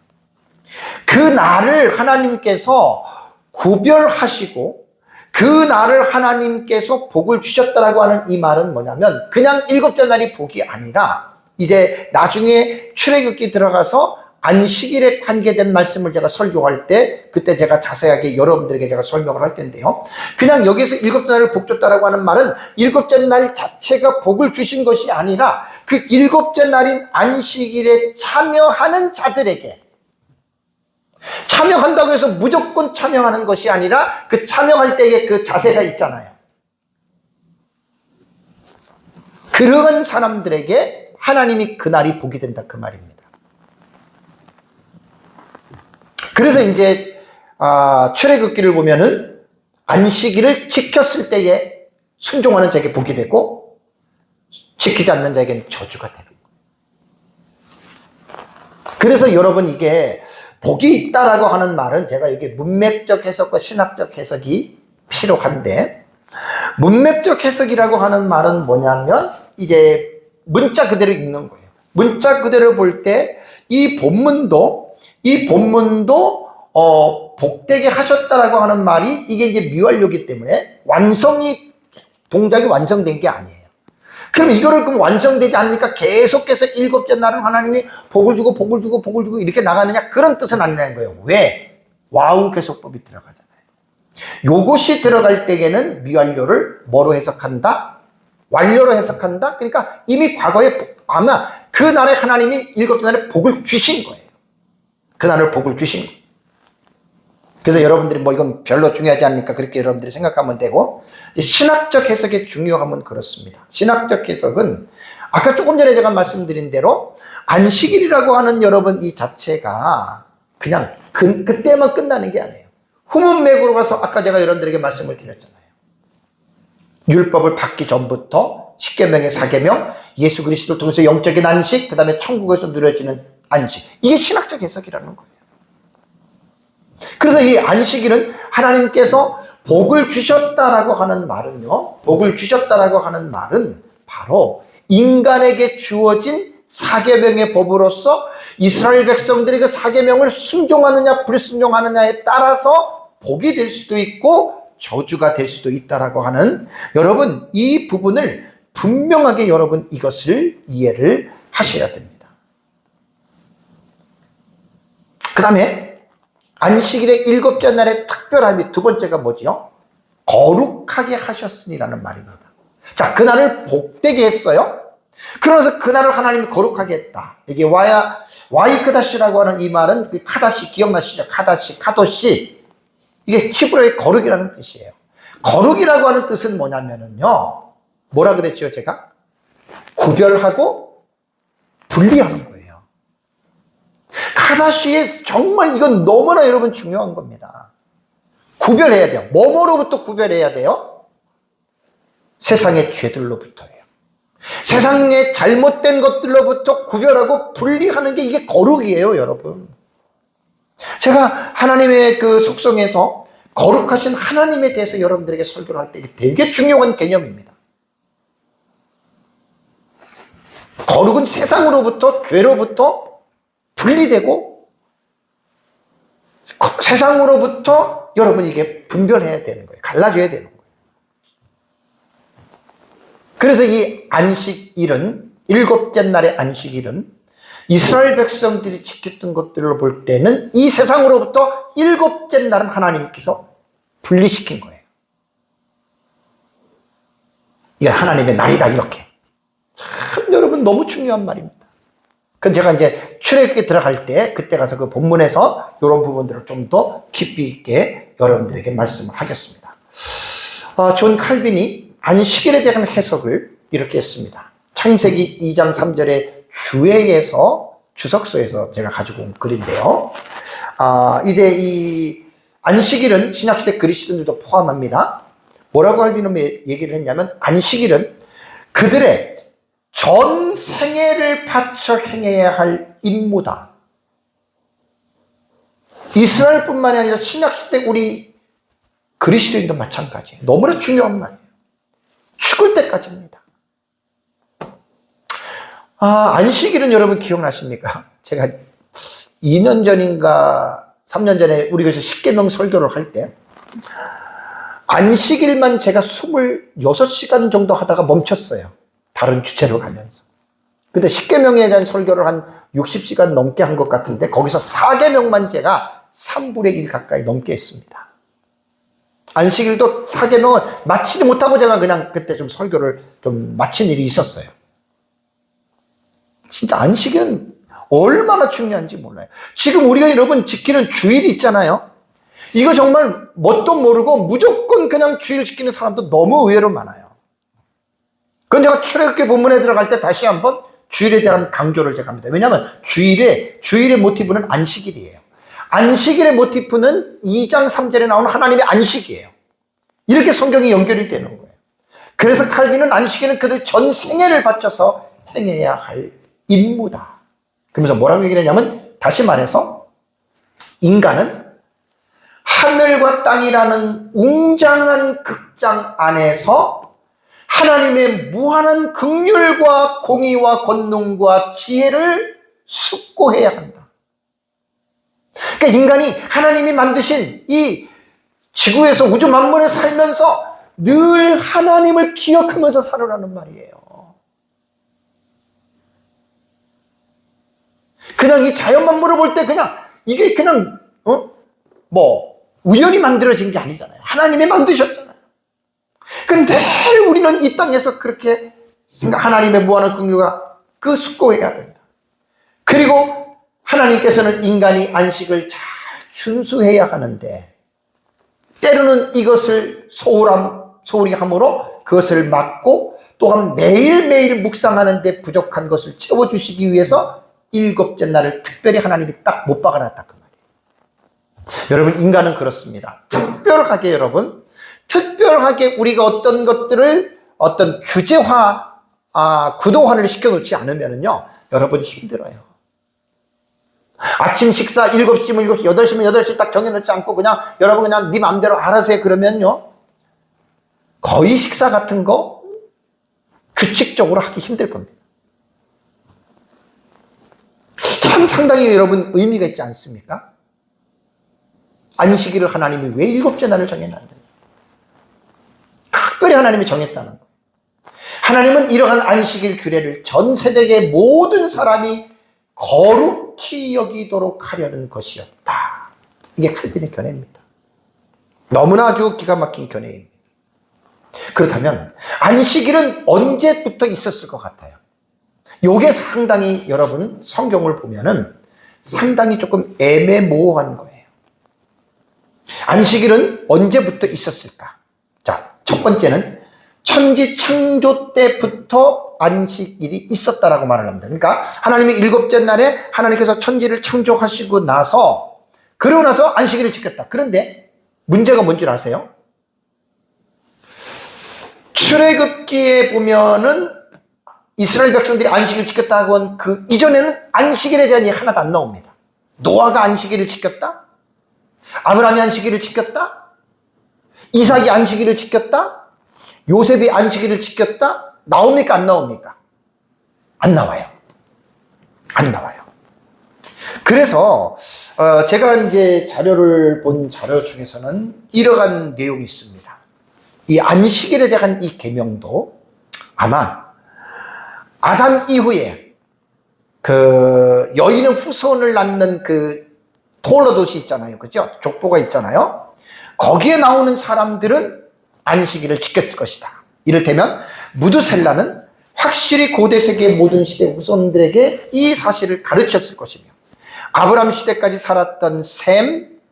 그 날을 하나님께서 구별하시고 그 날을 하나님께서 복을 주셨다라고 하는 이 말은 뭐냐면 그냥 일곱째 날이 복이 아니라 이제 나중에 출애굽기 들어가서 안식일에 관계된 말씀을 제가 설교할 때 그때 제가 자세하게 여러분들에게 제가 설명을 할 텐데요. 그냥 여기서 일곱째 날을 복 줬다라고 하는 말은 일곱째 날 자체가 복을 주신 것이 아니라 그 일곱째 날인 안식일에 참여하는 자들에게, 참여한다고 해서 무조건 참여하는 것이 아니라 그 참여할 때의 그 자세가 있잖아요. 그런 사람들에게 하나님이 그날이 복이 된다 그 말입니다. 그래서 이제 출애굽기를 보면은 안식일을 지켰을 때에 순종하는 자에게 복이 되고 지키지 않는 자에게는 저주가 되는 거예요. 그래서 여러분 이게 복이 있다라고 하는 말은 제가 이게 문맥적 해석과 신학적 해석이 필요한데, 문맥적 해석이라고 하는 말은 뭐냐면 이제 문자 그대로 읽는 거예요. 문자 그대로 볼 때 이 본문도 복되게 하셨다라고 하는 말이 이게 이제 미완료이기 때문에 동작이 완성된 게 아니에요. 그럼 이거를 그럼 완성되지 않으니까 계속해서 일곱째 날은 하나님이 복을 주고 이렇게 나가느냐, 그런 뜻은 아니라는 거예요. 왜? 와우계속법이 들어가잖아요. 요것이 들어갈 때에는 미완료를 뭐로 해석한다? 완료로 해석한다? 그러니까 이미 과거에 아마 그 날에 하나님이 일곱째 날에 복을 주신 거예요. 그 날을 복을 주신 거예요. 그래서 여러분들이 뭐 이건 별로 중요하지 않으니까 그렇게 여러분들이 생각하면 되고, 신학적 해석의 중요함은 그렇습니다. 신학적 해석은 아까 조금 전에 제가 말씀드린 대로 안식일이라고 하는 여러분 이 자체가 그냥 그때만 끝나는 게 아니에요. 후문맥으로 가서 아까 제가 여러분들에게 말씀을 드렸잖아요. 율법을 받기 전부터 십계명의 사계명, 예수 그리스도를 통해서 영적인 안식, 그 다음에 천국에서 누려지는 안식, 이게 신학적 해석이라는 거예요. 그래서 이 안식일은 하나님께서 복을 주셨다라고 하는 말은요, 복을 주셨다라고 하는 말은 바로 인간에게 주어진 사계명의 법으로서 이스라엘 백성들이 그 사계명을 순종하느냐 불순종하느냐에 따라서 복이 될 수도 있고 저주가 될 수도 있다라고 하는, 여러분 이 부분을 분명하게 여러분 이것을 이해를 하셔야 됩니다. 그 다음에 안식일의 일곱째 날의 특별함이 두 번째가 뭐지요? 거룩하게 하셨으니라는 말입니다. 자, 그날을 복되게 했어요. 그러면서 그날을 하나님이 거룩하게 했다. 이게 와이크다시라고 하는 이 말은 카다시 기억나시죠? 카도시. 이게 히브리어의 거룩이라는 뜻이에요. 거룩이라고 하는 뜻은 뭐냐면은요, 뭐라 그랬죠, 제가? 구별하고 분리하는 거예요. 카다시에 정말 이건 너무나 여러분 중요한 겁니다. 구별해야 돼요. 뭐뭐로부터 구별해야 돼요? 세상의 죄들로부터예요. 세상의 잘못된 것들로부터 구별하고 분리하는 게 이게 거룩이에요, 여러분. 제가 하나님의 그 속성에서 거룩하신 하나님에 대해서 여러분들에게 설교를 할 때 이게 되게 중요한 개념입니다. 거룩은 세상으로부터, 죄로부터 분리되고 세상으로부터 여러분 이게 분별해야 되는 거예요. 갈라져야 되는 거예요. 그래서 이 안식일은, 일곱째 날의 안식일은 이스라엘 백성들이 지켰던 것들을 볼 때는 이 세상으로부터 일곱째 날은 하나님께서 분리시킨 거예요. 이게 하나님의 날이다, 이렇게. 참 여러분 너무 중요한 말입니다. 그럼 제가 이제 출애굽기에 들어갈 때 그때 가서 그 본문에서 이런 부분들을 좀 더 깊이 있게 여러분들에게 말씀을 하겠습니다. 존 칼빈이 안식일에 대한 해석을 이렇게 했습니다. 창세기 2장 3절에 주에서 주석서에서 제가 가지고 온 글인데요. 이제 이 안식일은 신약시대 그리스도인들도 포함합니다. 뭐라고 칼빈은 얘기를 했냐면, 안식일은 그들의 전 생애를 바쳐 행해야 할 임무다. 이스라엘뿐만이 아니라 신약시대 우리 그리스도인도 마찬가지예요. 너무나 중요한 말이에요. 죽을 때까지입니다. 안식일은 여러분 기억나십니까? 제가 2년 전인가 3년 전에 우리 교회에서 십계명 설교를 할 때 안식일만 제가 26시간 정도 하다가 멈췄어요. 다른 주체로 가면서. 근데 10계명에 대한 설교를 한 60시간 넘게 한 것 같은데 거기서 4계명만 제가 3분의 1 가까이 넘게 했습니다. 안식일도 4계명을 마치지 못하고 제가 그냥 그때 좀 설교를 좀 마친 일이 있었어요. 진짜 안식일은 얼마나 중요한지 몰라요. 지금 우리가 여러분 지키는 주일이 있잖아요. 이거 정말 뭣도 모르고 무조건 그냥 주일 지키는 사람도 너무 의외로 많아요. 그건 제가 출애굽기 본문에 들어갈 때 다시 한번 주일에 대한 강조를 제가 합니다. 왜냐하면 주일의 모티브는 안식일이에요. 안식일의 모티브는 2장 3절에 나오는 하나님의 안식이에요. 이렇게 성경이 연결이 되는 거예요. 그래서 칼빈은 안식일은 그들 전 생애를 바쳐서 행해야 할 임무다. 그러면서 뭐라고 얘기를 했냐면, 다시 말해서 인간은 하늘과 땅이라는 웅장한 극장 안에서 하나님의 무한한 긍휼과 공의와 권능과 지혜를 숙고해야 한다. 그러니까 인간이 하나님이 만드신 이 지구에서 우주 만물에 살면서 늘 하나님을 기억하면서 살으라는 말이에요. 그냥 이 자연 만물을 볼 때 그냥 이게 그냥 우연히 만들어진 게 아니잖아요. 하나님이 만드셨잖아요. 근데 늘 우리는 이 땅에서 그렇게 하나님의 무한한 긍휼과 그 숙고해야 된다. 그리고 하나님께서는 인간이 안식을 잘 준수해야 하는데 때로는 이것을 소홀히 함으로 그것을 막고 또한 매일매일 묵상하는데 부족한 것을 채워주시기 위해서 7째 날을 특별히 하나님이 딱 못 박아놨다 그 말이에요. 여러분, 인간은 그렇습니다. 특별하게 우리가 어떤 것들을 어떤 규제화, 구도화를 시켜놓지 않으면요, 여러분 힘들어요. 아침 식사 7시면 7시, 8시면 8시 딱 정해놓지 않고 그냥 여러분 그냥 네 마음대로 알아서 해 그러면요, 거의 식사 같은 거 규칙적으로 하기 힘들 겁니다. 참 상당히 여러분 의미가 있지 않습니까? 안식일을 하나님이 왜 7째 날을 정해놨느냐? 특별히 하나님이 정했다는 거예요. 하나님은 이러한 안식일 규례를 전 세대의 모든 사람이 거룩히 여기도록 하려는 것이었다. 이게 칼빈의 견해입니다. 너무나 아주 기가 막힌 견해입니다. 그렇다면 안식일은 언제부터 있었을 것 같아요? 요게 상당히 여러분 성경을 보면은 상당히 조금 애매모호한 거예요. 안식일은 언제부터 있었을까? 자, 첫 번째는 천지 창조 때부터 안식일이 있었다라고 말을 합니다. 그러니까 하나님이 7째 날에 하나님께서 천지를 창조하시고 나서, 그러고 나서 안식일을 지켰다. 그런데 문제가 뭔지 아세요? 출애굽기에 보면은 이스라엘 백성들이 안식일을 지켰다고 한 그 이전에는 안식일에 대한 얘기 하나도 안 나옵니다. 노아가 안식일을 지켰다? 아브라함이 안식일을 지켰다? 이삭이 안식일을 지켰다? 요셉이 안식일을 지켰다? 나옵니까? 안 나옵니까? 안 나와요. 안 나와요. 그래서 제가 이제 자료를 본 자료 중에서는 이러한 내용이 있습니다. 이 안식일에 대한 이 계명도 아마 아담 이후에 그 여인의 후손을 낳는 그 토로도시 있잖아요. 그죠? 족보가 있잖아요. 거기에 나오는 사람들은 안식일을 지켰을 것이다. 이를테면 무드셀라는 확실히 고대 세계의 모든 시대 후손들에게 이 사실을 가르쳤을 것이며, 아브라함 시대까지 살았던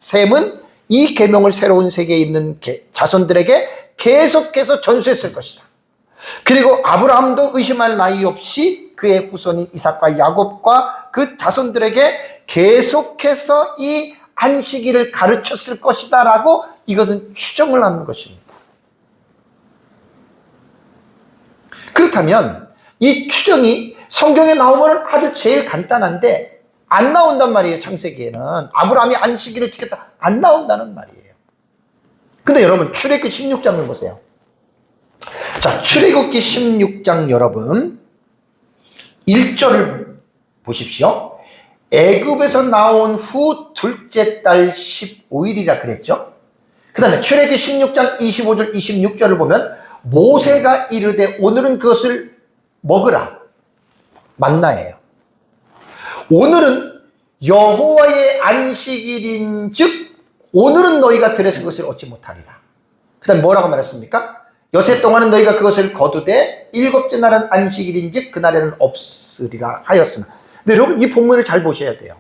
셈은 이 계명을 새로운 세계에 있는 자손들에게 계속해서 전수했을 것이다. 그리고 아브라함도 의심할 나위 없이 그의 후손인 이삭과 야곱과 그 자손들에게 계속해서 이 안식일을 가르쳤을 것이다 라고 이것은 추정을 하는 것입니다. 그렇다면 이 추정이 성경에 나오면 아주 제일 간단한데 안 나온단 말이에요. 창세기에는 아브라함이 안식일을 지켰다 안 나온다는 말이에요. 근데 여러분 출애굽기 16장을 보세요. 자, 출애굽기 16장 여러분 1절을 보십시오. 애굽에서 나온 후 둘째 달 15일이라 그랬죠. 그 다음에 출애굽기 16장 25절 26절을 보면 모세가 이르되 오늘은 그것을 먹으라. 만나예요. 오늘은 여호와의 안식일인 즉 오늘은 너희가 들에서 그것을 얻지 못하리라. 그 다음에 뭐라고 말했습니까? 여세 동안은 너희가 그것을 거두되 일곱째 날은 안식일인 즉 그날에는 없으리라 하였으나. 근데 여러분 이 본문을 잘 보셔야 돼요.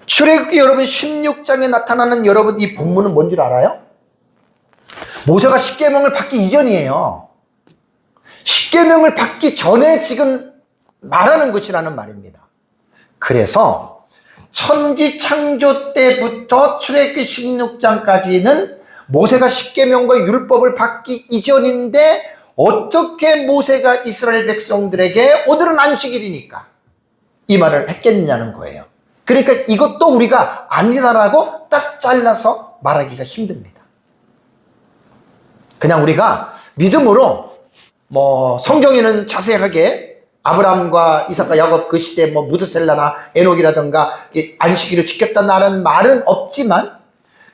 출애굽기 여러분 16장에 나타나는 여러분 이 본문은 뭔 줄 알아요? 모세가 십계명을 받기 이전이에요. 십계명을 받기 전에 지금 말하는 것이라는 말입니다. 그래서 천지 창조 때부터 출애굽기 16장까지는 모세가 십계명과 율법을 받기 이전인데 어떻게 모세가 이스라엘 백성들에게 오늘은 안식일이니까 이 말을 했겠느냐는 거예요. 그러니까 이것도 우리가 아니다라고 딱 잘라서 말하기가 힘듭니다. 그냥 우리가 믿음으로 성경에는 자세하게 아브라함과 이삭과 야곱 그 시대 무드셀라나 에녹이라든가 안식일을 지켰다는 말은 없지만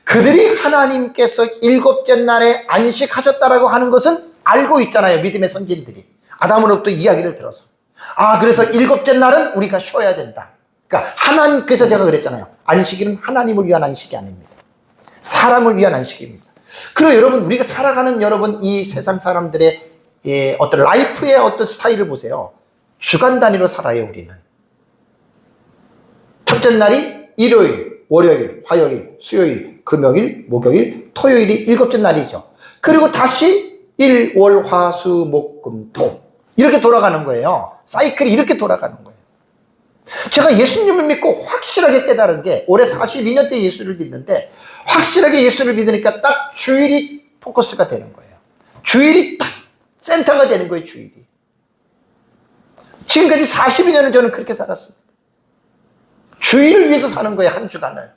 그들이 하나님께서 일곱째 날에 안식하셨다라고 하는 것은 알고 있잖아요. 믿음의 선진들이 아담으로부터 이야기를 들어서 그래서 일곱째 날은 우리가 쉬어야 된다. 그러니까 그래서 제가 그랬잖아요. 안식일은 하나님을 위한 안식이 아닙니다. 사람을 위한 안식입니다. 그리고 여러분 우리가 살아가는 여러분 이 세상 사람들의 어떤 라이프의 어떤 스타일을 보세요. 주간 단위로 살아요. 우리는 첫째 날이 일요일, 월요일, 화요일, 수요일, 금요일, 목요일, 토요일이 일곱째 날이죠. 그리고 다시 일, 월, 화, 수, 목, 금, 토 이렇게 돌아가는 거예요. 사이클이 이렇게 돌아가는 거예요. 제가 예수님을 믿고 확실하게 깨달은 게 올해 42년째 예수를 믿는데 확실하게 예수를 믿으니까 딱 주일이 포커스가 되는 거예요. 주일이 딱 센터가 되는 거예요. 주일이. 지금까지 42년을 저는 그렇게 살았습니다. 주일을 위해서 사는 거예요. 한 주간을.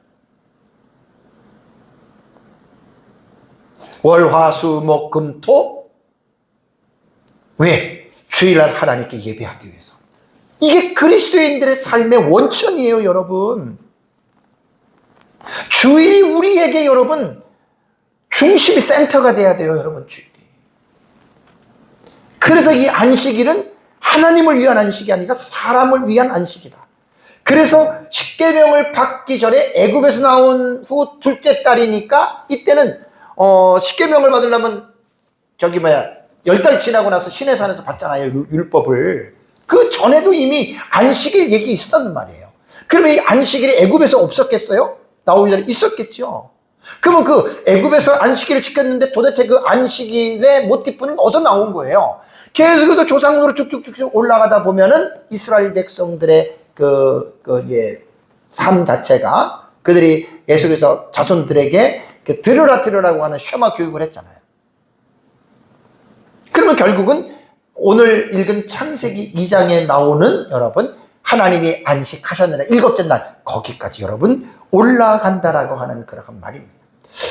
월, 화, 수, 목, 금, 토. 왜? 주일날 하나님께 예배하기 위해서. 이게 그리스도인들의 삶의 원천이에요. 여러분. 주일이 우리에게 여러분 중심이 센터가 돼야 돼요. 여러분 주일이. 그래서 이 안식일은 하나님을 위한 안식이 아니라 사람을 위한 안식이다. 그래서 십계명을 받기 전에 애굽에서 나온 후 둘째 달이니까 이때는 십계명을 받으려면 10달 지나고 나서 시내산에서 받잖아요. 율법을. 그 전에도 이미 안식일 얘기 있었단 말이에요. 그러면 이 안식일이 애굽에서 없었겠어요? 나오기 전에 있었겠죠. 그러면 그 애굽에서 안식일을 지켰는데 도대체 그 안식일의 모티프는 어디서 나온 거예요? 계속해서 조상으로 쭉쭉쭉 올라가다 보면은 이스라엘 백성들의 삶 자체가 그들이 계속해서 자손들에게 들으라고 하는 쉐마 교육을 했잖아요. 그러면 결국은 오늘 읽은 창세기 2장에 나오는 여러분 하나님이 안식하셨느냐 일곱째 날 거기까지 여러분 올라간다라고 하는 그런 말입니다.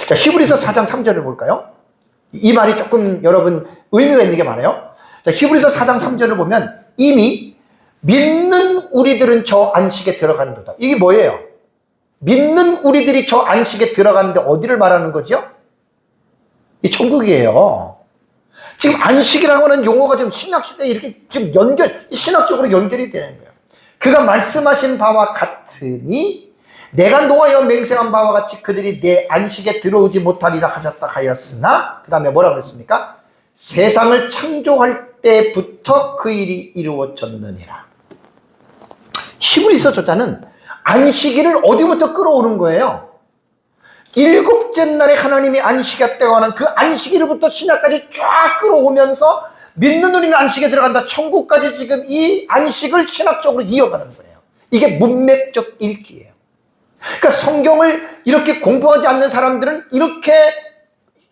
자, 히브리서 4장 3절을 볼까요? 이 말이 조금 여러분 의미가 있는 게 많아요. 자, 히브리서 4장 3절을 보면 이미 믿는 우리들은 저 안식에 들어간도다. 이게 뭐예요? 믿는 우리들이 저 안식에 들어가는데 어디를 말하는 거죠? 이 천국이에요. 지금 안식이라고 하는 용어가 지금 신학시대에 이렇게 지금 신학적으로 연결이 되는 거예요. 그가 말씀하신 바와 같으니 내가 노하여 맹세한 바와 같이 그들이 내 안식에 들어오지 못하리라 하셨다 하였으나 그 다음에 뭐라고 했습니까? 세상을 창조할 때부터 그 일이 이루어졌느니라. 히브리서 저자는 안식일을 어디부터 끌어오는 거예요? 일곱째 날에 하나님이 안식했다고 하는 그 안식일부터 신약까지 쫙 끌어오면서 믿는 우리는 안식에 들어간다. 천국까지 지금 이 안식을 신학적으로 이어가는 거예요. 이게 문맥적 읽기예요. 그러니까 성경을 이렇게 공부하지 않는 사람들은 이렇게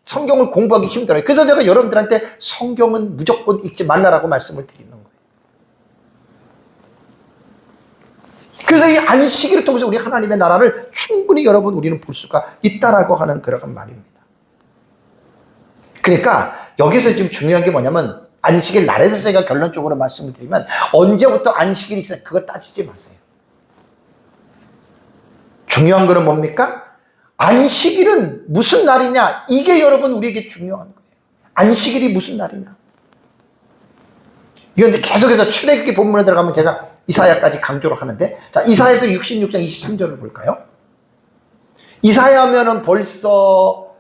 성경을 공부하기 힘들어요. 그래서 제가 여러분들한테 성경은 무조건 읽지 말라라고 말씀을 드리는 거예요. 그래서 이 안식일을 통해서 우리 하나님의 나라를 충분히 여러분 우리는 볼 수가 있다라고 하는 그런 말입니다. 그러니까 여기서 지금 중요한 게 뭐냐면 안식일 날에 대해서 제가 결론적으로 말씀을 드리면 언제부터 안식일이 있어요? 그거 따지지 마세요. 중요한 거는 뭡니까? 안식일은 무슨 날이냐? 이게 여러분 우리에게 중요한 거예요. 안식일이 무슨 날이냐? 이건 이제 계속해서 출애굽기 본문에 들어가면 제가 이사야까지 강조를 하는데, 자, 이사야에서 66장 23절을 볼까요? 이사야면은 벌써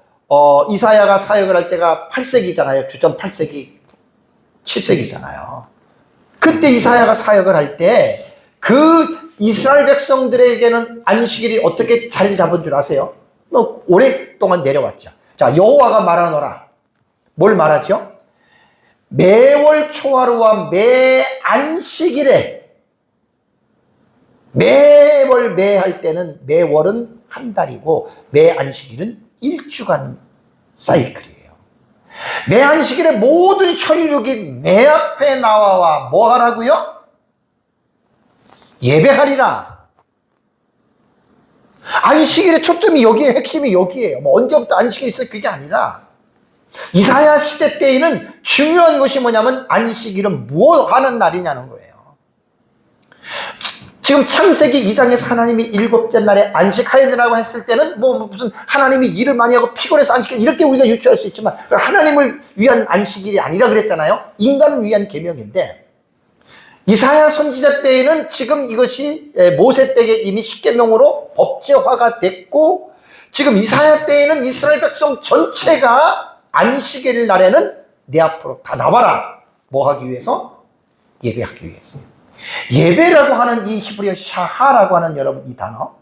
이사야가 사역을 할 때가 8세기잖아요. 주전 8세기, 7세기잖아요. 그때 이사야가 사역을 할 때 그 이스라엘 백성들에게는 안식일이 어떻게 자리 잡은 줄 아세요? 오랫동안 내려왔죠. 자, 여호와가 말하노라. 뭘 말하죠? 매월 초하루와 매 안식일에, 매월 매 할 때는 매월은 한 달이고 매 안식일은 일주간 사이클이에요. 매 안식일에 모든 혈육이 내 앞에 나와와 뭐 하라고요? 예배하리라. 안식일의 초점이 여기에, 핵심이 여기에요. 뭐 언제부터 안식일이 있어요? 그게 아니라 이사야 시대 때에는 중요한 것이 뭐냐면 안식일은 무엇 하는 날이냐는 거예요. 지금 창세기 2장에서 하나님이 7째 날에 안식하여야 되라고 했을 때는 뭐 무슨 하나님이 일을 많이 하고 피곤해서 안식일 이렇게 우리가 유추할 수 있지만 하나님을 위한 안식일이 아니라 그랬잖아요. 인간을 위한 계명인데, 이사야 선지자 때에는 지금 이것이 모세 때에 이미 십계명으로 법제화가 됐고, 지금 이사야 때에는 이스라엘 백성 전체가 안식일 날에는 내 앞으로 다 나와라. 뭐 하기 위해서? 예배하기 위해서. 예배라고 하는 이 히브리어 샤하라고 하는 여러분 이 단어,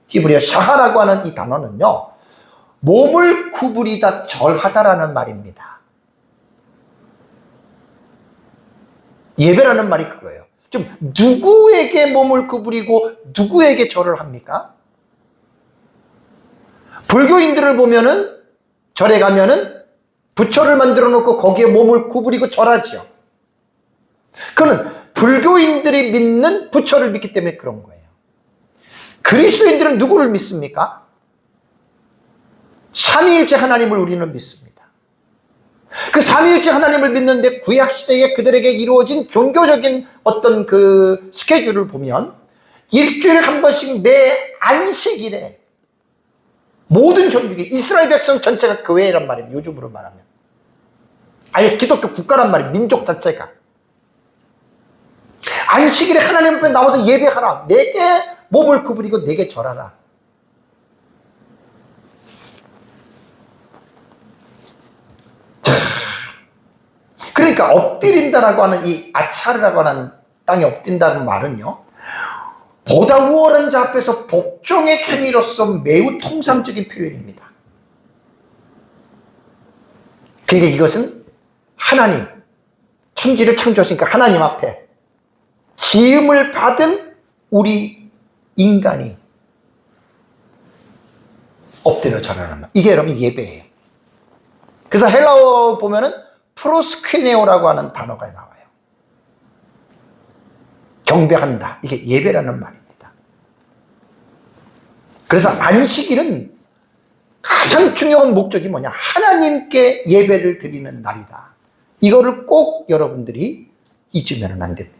히브리어 샤하라고 하는 이 단어는요, 몸을 구부리다 절하다라는 말입니다. 예배라는 말이 그거예요. 좀 누구에게 몸을 구부리고 누구에게 절을 합니까? 불교인들을 보면은 절에 가면은 부처를 만들어 놓고 거기에 몸을 구부리고 절하지요. 그는 불교인들이 믿는 부처를 믿기 때문에 그런 거예요. 그리스도인들은 누구를 믿습니까? 삼위일체 하나님을 우리는 믿습니다. 그 삼위일체 하나님을 믿는데 구약시대에 그들에게 이루어진 종교적인 어떤 그 스케줄을 보면 일주일에 한 번씩 매 안식일에 모든 종족이, 이스라엘 백성 전체가 교회란 말이에요. 요즘으로 말하면 아예 기독교 국가란 말이에요. 민족 자체가 안식일에 하나님 앞에 나와서 예배하라. 내게 몸을 구부리고 내게 절하라. 그러니까 엎드린다라고 하는 이 아차르라고 하는 땅에 엎드린다는 말은요, 보다 우월한 자 앞에서 복종의 행위로서 매우 통상적인 표현입니다. 그러니까 이것은 하나님, 천지를 창조하시니까 하나님 앞에 지음을 받은 우리 인간이 엎드려 절하는 말. 이게 여러분 예배예요. 그래서 헬라어 보면은 프로스퀴네오라고 하는 단어가 나와요. 경배한다. 이게 예배라는 말입니다. 그래서 안식일은 가장 중요한 목적이 뭐냐? 하나님께 예배를 드리는 날이다. 이거를 꼭 여러분들이 잊으면 안 됩니다.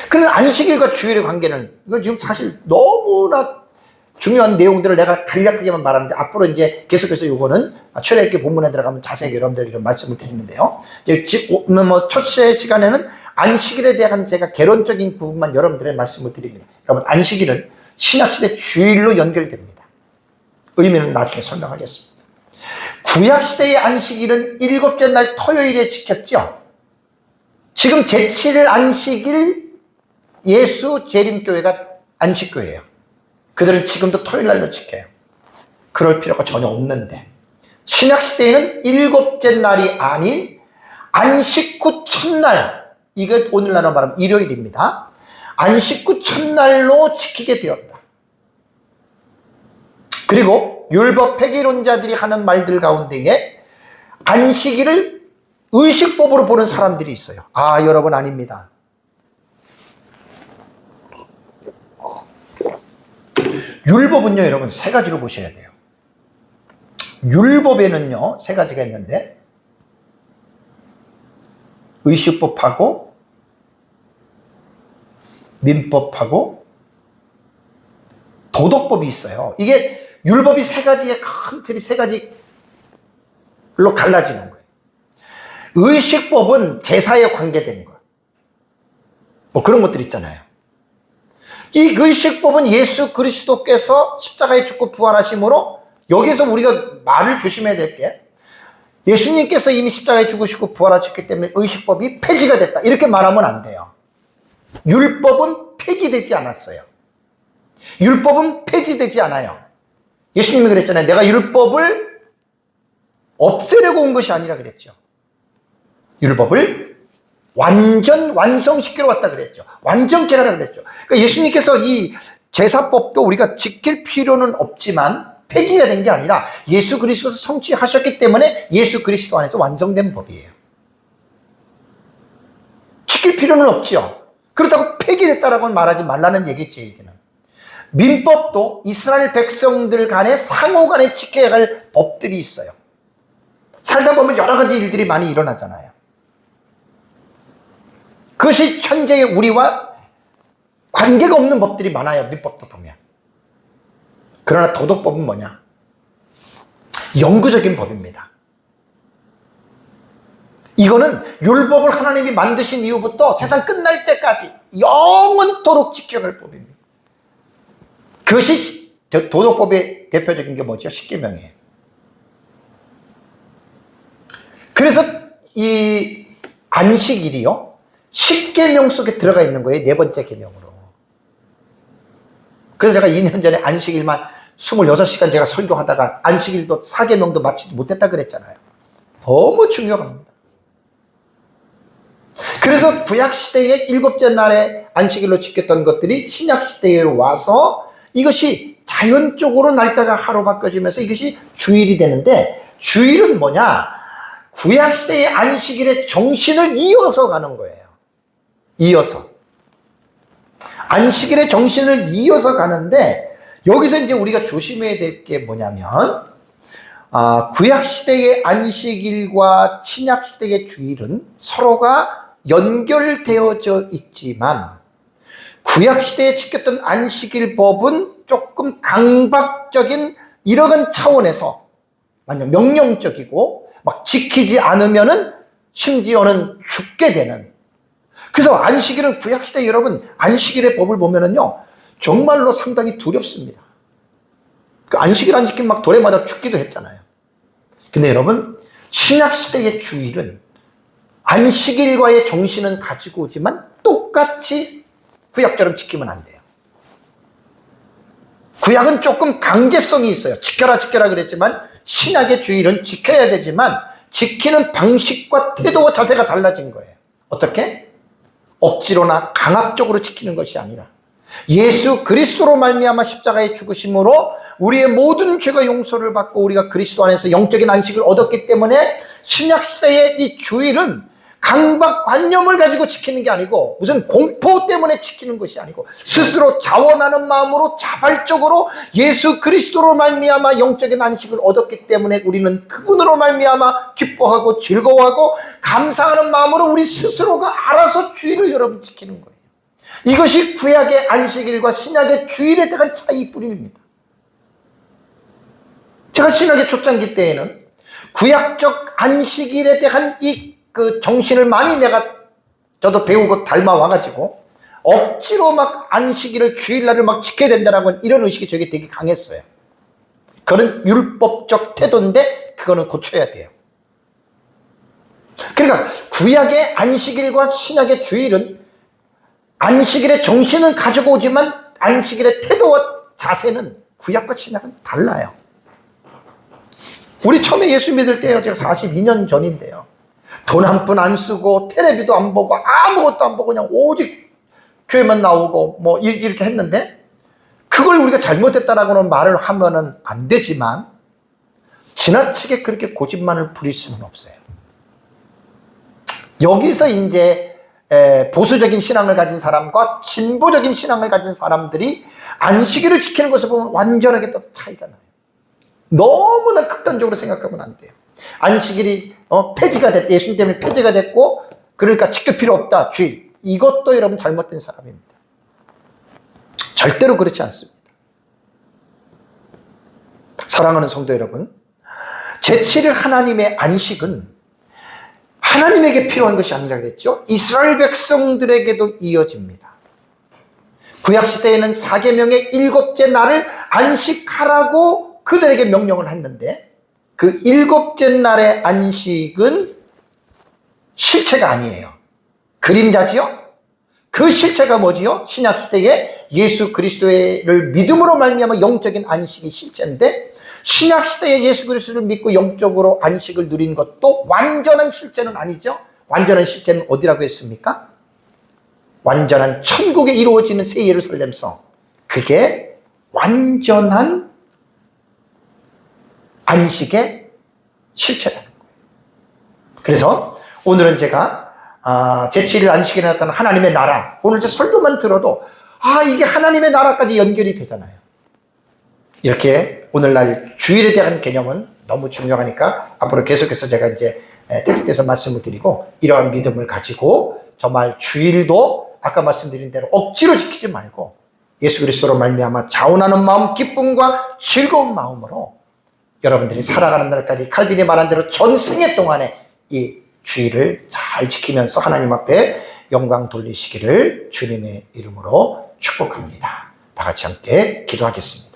그래서 안식일과 주일의 관계는, 이건 지금 사실 너무나 중요한 내용들을 내가 간략하게만 말하는데, 앞으로 이제 계속해서 이거는 출애굽기 본문에 들어가면 자세히 여러분들에게 좀 말씀을 드리는데요. 첫째 시간에는 안식일에 대한 제가 개론적인 부분만 여러분들의 말씀을 드립니다. 여러분, 안식일은 신약시대 주일로 연결됩니다. 의미는 나중에 설명하겠습니다. 구약시대의 안식일은 7째 날 토요일에 지켰죠. 지금 제7일 안식일 예수 재림교회가 안식교회예요. 그들은 지금도 토요일 날로 지켜요. 그럴 필요가 전혀 없는데, 신약시대에는 7째 날이 아닌 안식 후 첫날, 이게 오늘날로 말하면 일요일입니다. 안식 후 첫날로 지키게 되었다. 그리고 율법 폐기론자들이 하는 말들 가운데에 안식일을 의식법으로 보는 사람들이 있어요. 아, 여러분, 아닙니다. 율법은요, 여러분, 세 가지로 보셔야 돼요. 율법에는요, 세 가지가 있는데, 의식법하고, 민법하고, 도덕법이 있어요. 이게 율법이 세 가지의 큰 틀이 세 가지로 갈라지는 거예요. 의식법은 제사에 관계된 거. 뭐 그런 것들 있잖아요. 이 의식법은 예수 그리스도께서 십자가에 죽고 부활하심으로, 여기서 우리가 말을 조심해야 될 게, 예수님께서 이미 십자가에 죽으시고 부활하셨기 때문에 의식법이 폐지가 됐다, 이렇게 말하면 안 돼요. 율법은 폐기되지 않았어요. 율법은 폐지되지 않아요. 예수님이 그랬잖아요. 내가 율법을 없애려고 온 것이 아니라 그랬죠. 율법을 완전 완성시키러 왔다 그랬죠. 완전케 하라 그랬죠. 그러니까 예수님께서 이 제사법도 우리가 지킬 필요는 없지만 폐기가 된 게 아니라 예수 그리스도가 성취하셨기 때문에 예수 그리스도 안에서 완성된 법이에요. 지킬 필요는 없죠. 그렇다고 폐기됐다라고는 말하지 말라는 얘기죠. 얘기는. 민법도 이스라엘 백성들 간에 상호 간에 지켜야 할 법들이 있어요. 살다 보면 여러 가지 일들이 많이 일어나잖아요. 그것이 현재의 우리와 관계가 없는 법들이 많아요. 민법도 보면. 그러나 도덕법은 뭐냐? 영구적인 법입니다. 이거는 율법을 하나님이 만드신 이후부터 세상 끝날 때까지 영원토록 지켜갈 법입니다. 그것이 도덕법의 대표적인 게 뭐죠? 십계명이에요. 그래서 이 안식일이요, 십계명 속에 들어가 있는 거예요. 네 번째 계명으로. 그래서 제가 2년 전에 안식일만 26시간 제가 설교하다가 안식일도 4계명도 마치지 못했다 그랬잖아요. 너무 중요합니다. 그래서 구약시대의 7째 날에 안식일로 지켰던 것들이 신약시대에 와서 이것이 자연적으로 날짜가 하루 바뀌어지면서 이것이 주일이 되는데, 주일은 뭐냐? 구약시대의 안식일의 정신을 이어서 가는 거예요. 이어서. 안식일의 정신을 이어서 가는데, 여기서 이제 우리가 조심해야 될 게 뭐냐면, 구약시대의 안식일과 신약시대의 주일은 서로가 연결되어져 있지만, 구약시대에 지켰던 안식일법은 조금 강박적인 이러한 차원에서 완전 명령적이고, 막 지키지 않으면은 심지어는 죽게 되는. 그래서 안식일은 구약시대 여러분, 안식일의 법을 보면은요, 정말로 상당히 두렵습니다. 그 안식일 안 지키면 막 돌에 맞아 죽기도 했잖아요. 근데 여러분, 신약시대의 주일은 안식일과의 정신은 가지고 오지만 똑같이 구약처럼 지키면 안 돼요. 구약은 조금 강제성이 있어요. 지켜라 그랬지만, 신약의 주일은 지켜야 되지만 지키는 방식과 태도와 자세가 달라진 거예요. 어떻게? 억지로나 강압적으로 지키는 것이 아니라 예수 그리스도로 말미암아 십자가의 죽으심으로 우리의 모든 죄가 용서를 받고 우리가 그리스도 안에서 영적인 안식을 얻었기 때문에 신약시대의 이 주일은 강박관념을 가지고 지키는 게 아니고, 무슨 공포 때문에 지키는 것이 아니고, 스스로 자원하는 마음으로 자발적으로 예수 그리스도로 말미암아 영적인 안식을 얻었기 때문에 우리는 그분으로 말미암아 기뻐하고 즐거워하고 감사하는 마음으로 우리 스스로가 알아서 주일을 여러분 지키는 거예요. 이것이 구약의 안식일과 신약의 주일에 대한 차이뿐입니다. 제가 신약의 초창기 때에는 구약적 안식일에 대한 그 정신을 많이 저도 배우고 닮아와가지고 억지로 막 안식일을 주일날을 막 지켜야 된다라고 이런 의식이 저게 되게 강했어요. 그건 율법적 태도인데 그거는 고쳐야 돼요. 그러니까 구약의 안식일과 신약의 주일은 안식일의 정신은 가지고 오지만 안식일의 태도와 자세는 구약과 신약은 달라요. 우리 처음에 예수 믿을 때요, 제가 42년 전인데요, 돈 한 푼 안 쓰고 텔레비도 안 보고 아무것도 안 보고 그냥 오직 교회만 나오고 뭐 이렇게 했는데, 그걸 우리가 잘못했다라고는 말을 하면은 안 되지만 지나치게 그렇게 고집만을 부릴 수는 없어요. 여기서 이제 보수적인 신앙을 가진 사람과 진보적인 신앙을 가진 사람들이 안식일을 지키는 것을 보면 완전하게 또 차이가 나요. 너무나 극단적으로 생각하면 안 돼요. 안식일이 폐지가 됐다, 예수님 때문에 폐지가 됐고 그러니까 지킬 필요 없다, 주일. 이것도 여러분 잘못된 사람입니다. 절대로 그렇지 않습니다. 사랑하는 성도 여러분, 제7일 하나님의 안식은 하나님에게 필요한 것이 아니라 그랬죠. 이스라엘 백성들에게도 이어집니다. 구약시대에는 4계명의 7째 날을 안식하라고 그들에게 명령을 했는데 그 7째 날의 안식은 실체가 아니에요. 그림자지요? 그 실체가 뭐지요? 신약시대에 예수 그리스도를 믿음으로 말미암아 영적인 안식이 실체인데 신약시대에 예수 그리스도를 믿고 영적으로 안식을 누린 것도 완전한 실체는 아니죠. 완전한 실체는 어디라고 했습니까? 완전한 천국에 이루어지는 새 예루살렘성, 그게 완전한 안식의 실체라는 거예요. 그래서 오늘은 제가 제7일 안식일에 나타난 하나님의 나라, 오늘 제 설교만 들어도 이게 하나님의 나라까지 연결이 되잖아요. 이렇게 오늘날 주일에 대한 개념은 너무 중요하니까 앞으로 계속해서 제가 이제 텍스트에서 말씀을 드리고 이러한 믿음을 가지고 정말 주일도 아까 말씀드린 대로 억지로 지키지 말고 예수 그리스도로 말미암아 자원하는 마음, 기쁨과 즐거운 마음으로 여러분들이 살아가는 날까지 칼빈이 말한 대로 전생애 동안에 이 주일을 잘 지키면서 하나님 앞에 영광 돌리시기를 주님의 이름으로 축복합니다. 다 같이 함께 기도하겠습니다.